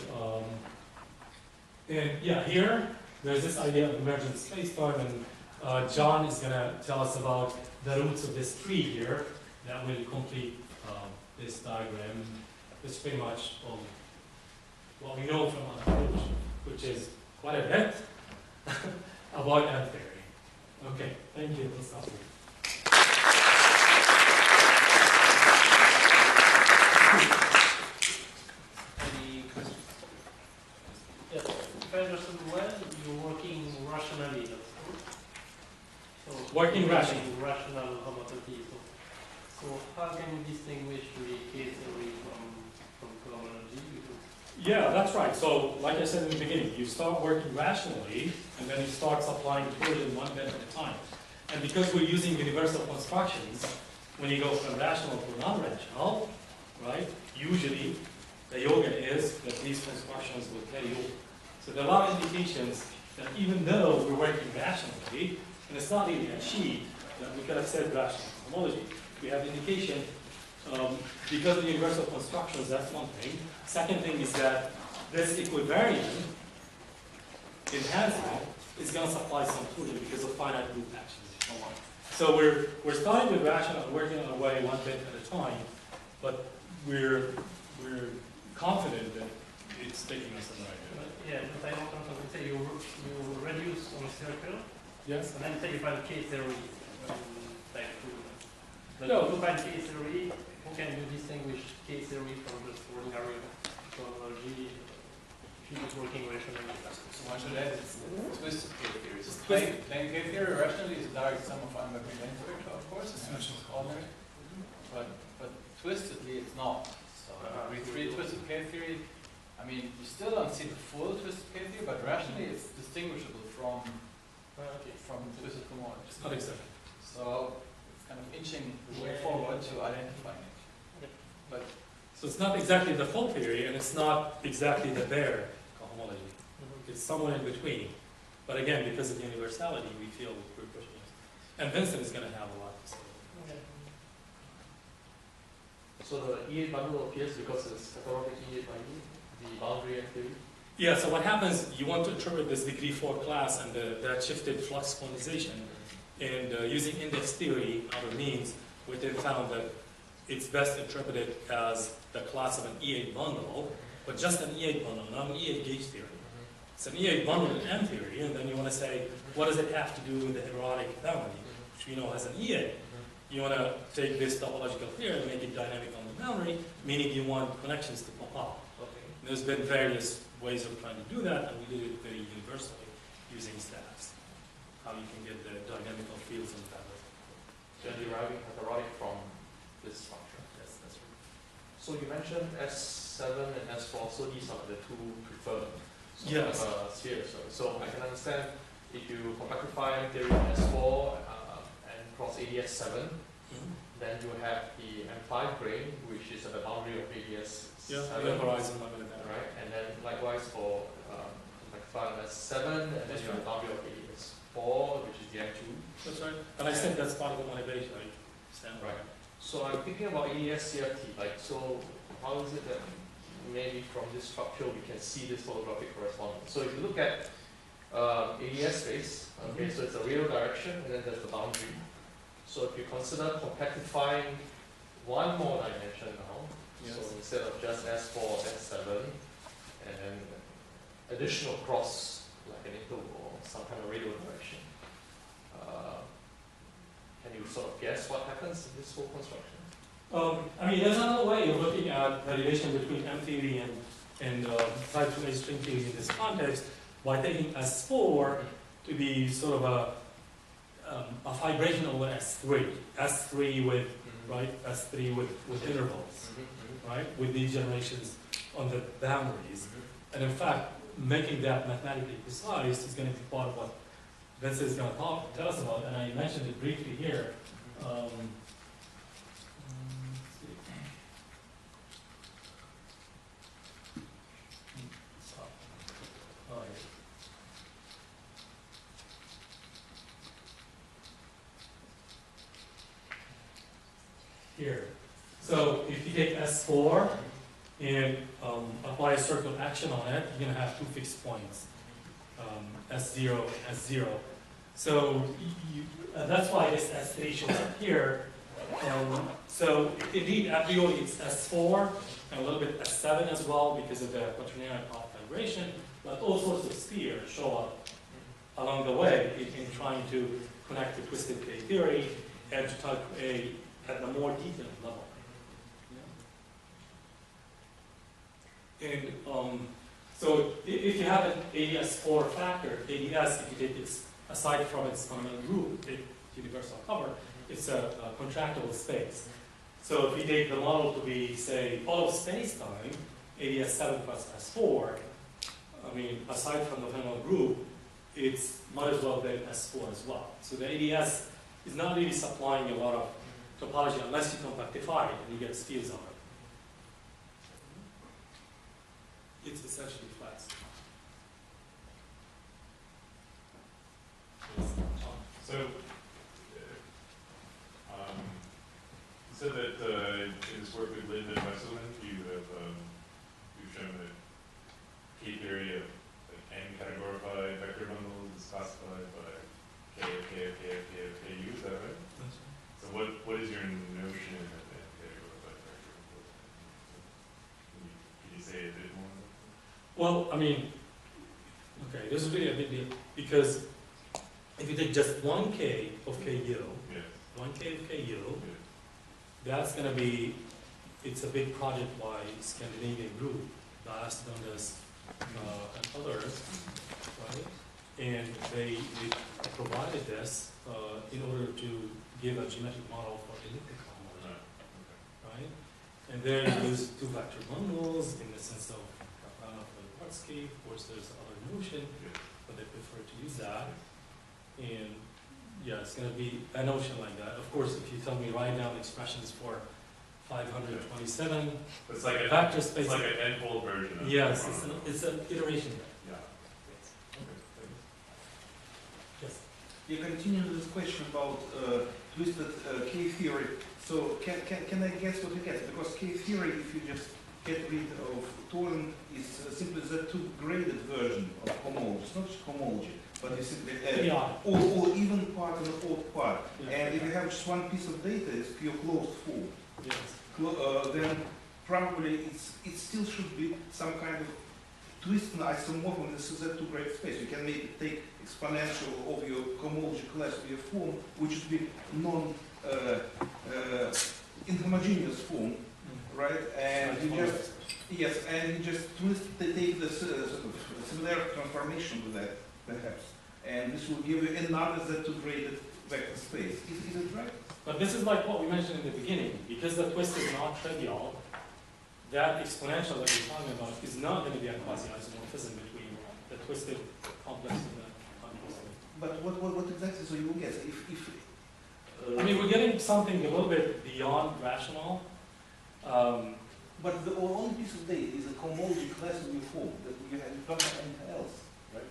yeah, here there's this idea of emergent spacetime, and John is going to tell us about the roots of this tree here that will complete this diagram. It's pretty much what we know from our approach, which is quite a bit about M theory. Okay, thank you. We'll stop here. Any questions? Yes. If I understand well, rationally. That's so Working rationally. Rational homotopy. So how can you distinguish the K theory from cohomology? Yeah, that's right. So, like I said in the beginning, you start working rationally, and then you start supplying torsion one bit at a time. And because we're using universal constructions, when you go from rational to non-rational, right, usually the yoga is that these constructions will carry over. So there are a lot of indications that even though we're working rationally, and it's not really a sheet, that we could have said rational homology, we have indication because of the universal constructions, that's one thing. Second thing is that this equivariant enhancement is going to supply some torsion because of finite loop actions. So we're starting with rational, working our way one bit at a time, but we're confident that it's taking us in the right direction. Yeah, but I don't know. Say you reduce on a circle, Yes. and then say you find K theory. Type 2. But No. to find K theory, how can you distinguish K theory from just ordinary cohomology? If you're working rationally. So one should add it's twisted K theory. So plain K theory rationally is a direct sum of unmapping length vector, of course, it's ordinary. But twistedly it's not. So with free twisted K theory, I mean you still don't see the full twisted K theory, but rationally it's distinguishable from twisted cohomology. Not exactly. So it's kind of inching the way forward to identifying it. But So it's not exactly the full theory, and it's not exactly the bare cohomology. It's somewhere in between. But again, because of the universality, we feel we're pushing it. And Vincent is going to have a lot to say. So the E8 bundle appears because it's categorical E8 by E, the boundary theory. Yeah, so what happens, you want to interpret this degree 4 class and that shifted flux quantization. And using index theory, other means, we then found that it's best interpreted as the class of an E8 bundle, but just an E8 bundle, not an E8 gauge theory. It's an E8 bundle in M theory, and then you want to say, what does it have to do with the heterotic boundary, which we know has an E8. You want to take this topological theory and make it dynamic on the boundary, meaning you want connections to pop up. There's been various ways of trying to do that, and we did it very universally using stats. How you can get the dynamical fields in the fabric. So you're deriving heterotic from this structure. Yes, that's right. So you mentioned S7 and S4, so these are the two preferred Yes. spheres. So I can understand if you complexify theory in S4 and cross ADS7, then you have the M5 brane, which is at the boundary of ADS7. Yeah, the horizon limit of that. Right, and then likewise for complexify S7, and then you have the boundary of ADS4, which is the M2. That's right. And I think that's part of the motivation, right? Stand Right. So I'm thinking about AES CRT, like, so how is it that maybe from this structure we can see this holographic correspondence? So if you look at AES space, okay, so it's a real direction and then there's the boundary. So if you consider complexifying one more dimension now, so instead of just S4, S7, and then additional cross, like an interval, some kind of radial direction. Can you sort of guess what happens in this whole construction? I mean, there's another way of looking at the relation between M theory and type 2 string theory in this context by taking S4 to be sort of a vibration over S3. S3 with, right? S3 with intervals, right? With these generations on the boundaries. And in fact, making that mathematically precise is going to be part of what Vincent is going to tell us about, and I mentioned it briefly here. Here. So if you take S4 and apply a circle action on it, you're going to have two fixed points. S0 and S0. So that's why this S3 shows up here. So indeed, a priori it's S4 and a little bit S7 as well because of the quaternary off vibration, but all sorts of spheres show up along the way in trying to connect to twisted K theory and to type A at the more detailed level. And So if you have an ADS4 factor, ADS, if you take it aside from its fundamental group, take universal cover, it's a contractible space. So if you take the model to be, say, all of space-time, ADS7 plus S4, I mean, aside from the fundamental group, it's might as well be S4 as well. So the ADS is not really supplying a lot of topology unless you compactify it and you get spheres on it. It's essentially flat. So, you said that in this work with Lind and Wesselman, you've shown that K-theory of n categorified vector bundles is classified by K of K of K of K of KU, is that right? So what is your notion of n categorified vector bundles? Can you say a bit more? Well, I mean, okay, this is really a big deal because if you take just 1K of KU, Yes. 1K of KU, Yes. that's going to be, it's a big project by Scandinavian group, last known as and others, right? And they provided this in order to give a geometric model for elliptic homology, right? And there you use two vector bundles in the sense of Kaplanov-Polyarsky. Of course, there's other notion, but they prefer to use that. And yeah, it's going to be a notion like that. Of course, if you tell me write down expressions for 527 It's like a vector space. It's like an n-fold version of Yes, the it's an iteration. Yeah. Yes. You continue this question about twisted K-theory. So can I guess what you get? Because K-theory, if you just get rid of Torn, is simply the two-graded version of homology. It's not just homology, but it's simply or even part and odd part. Yeah. And if you have just one piece of data, it's pure closed form. Yes. Then probably it still should be some kind of twist and isomorphism. This is a two-grade space. You can maybe take exponential of your homology class of your form, which would be inhomogeneous form, right? And you just twist, take this sort of similar transformation with that, perhaps, and this will give you another Z2-graded vector space. Is it right? But this is like what we mentioned in the beginning. Because the twist is not trivial, that exponential that we're talking about is not going to be a quasi-isomorphism between the twisted complex and the untwisted. But what exactly so you will get? I mean, we're getting something a little bit beyond rational. But the only piece of data is a homology class of your form that you don't have anything else, right?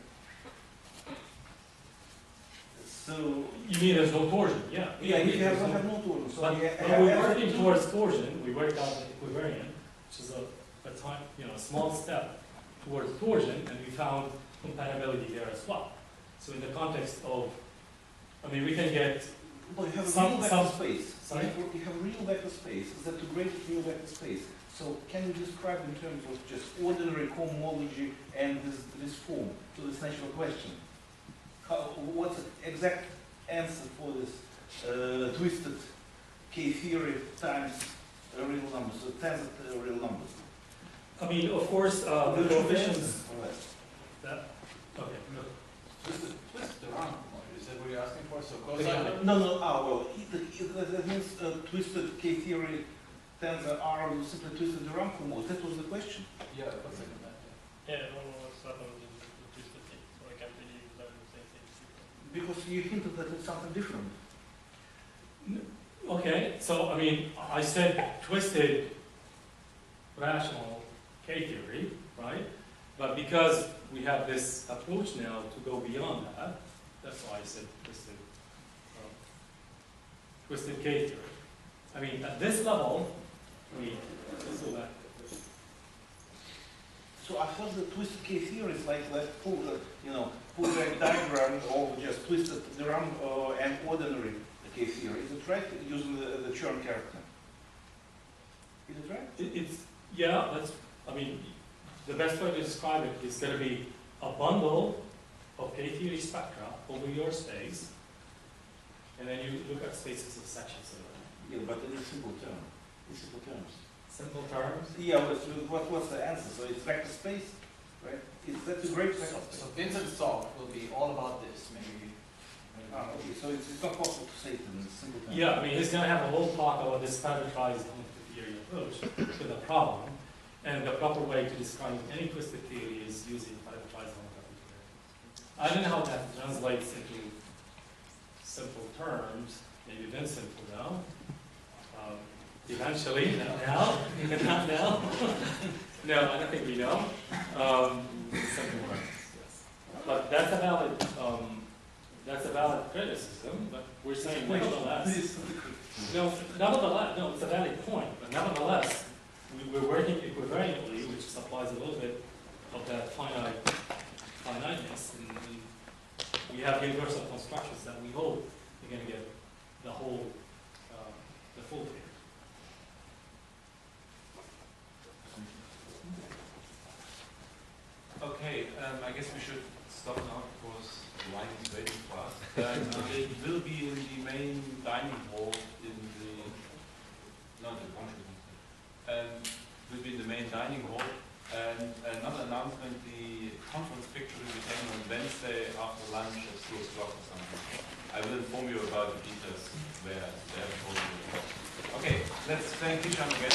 So You mean there's no torsion? Yeah. yeah, you have no torsion. So But you when we're working towards torsion, we worked out the equivariant, which is a time, a small step towards torsion, and we found compatibility there as well. So in the context of, I mean, we can get well, you have a some- real vector some- space. sorry? You have a real vector space. Is that the greatest real vector space? So can you describe in terms of just ordinary homology and this form to this natural question? What's the exact answer for this twisted K-theory times real numbers, so tensor real numbers? I mean, of course, the coefficients. That, okay. Twist the round homology, is that what you're asking for? So Yeah. cosine. No. That means twisted K-theory tensor R will simply twisted the Durham homology. That was the question. Yeah, cosine of that. Yeah, I don't know what's happened with the twisted thing, so I can't really use that in the same thing. Because you hinted that it's something different. Okay, so I mean, I said twisted rational K-theory, right? But because we have this approach now to go beyond that, that's why I said twisted K-theory. I mean, at this level, let's go back. So I thought the twisted K-theory is like Poolbeck diagram of just twisted Durham and ordinary K-theory. Is it right using the Chern character? Is it right? Yeah, that's, I mean, the best way to describe it is going to be a bundle of K-theory spectra over your space, and then you look at spaces of sections of it. Yeah, but in simple terms. In simple terms. Simple terms? Yeah, what's the answer? So it's vector space, right? That's a great vector space. So Vincent's talk will be all about this, maybe. Okay, so it's not possible to say it in a single time. Yeah, I mean, he's gonna have a whole talk about this standardized quantitative theory approach to the problem, and the proper way to describe any twisted theory is using standardized quantitative theory. I don't know how that translates into simple terms. Maybe Vincent will know. Eventually, not now. Not now. No, I don't think we know. Simple terms, yes. But that's a valid criticism, but we're saying nevertheless. No, it's a valid point, but nevertheless, we're working equivariantly, which supplies a little bit of that finiteness, and we have universal constructions that we hope are going to get the whole, the full picture. Okay, I guess we should stop now because the wine is waiting for us. It will be in the main dining hall in the, not the conference, will be in the main dining hall. And another announcement, the conference picture will be taken on Wednesday after lunch at 2 o'clock or something. I will inform you about the details where they have told you. Okay, let's thank Hisham again.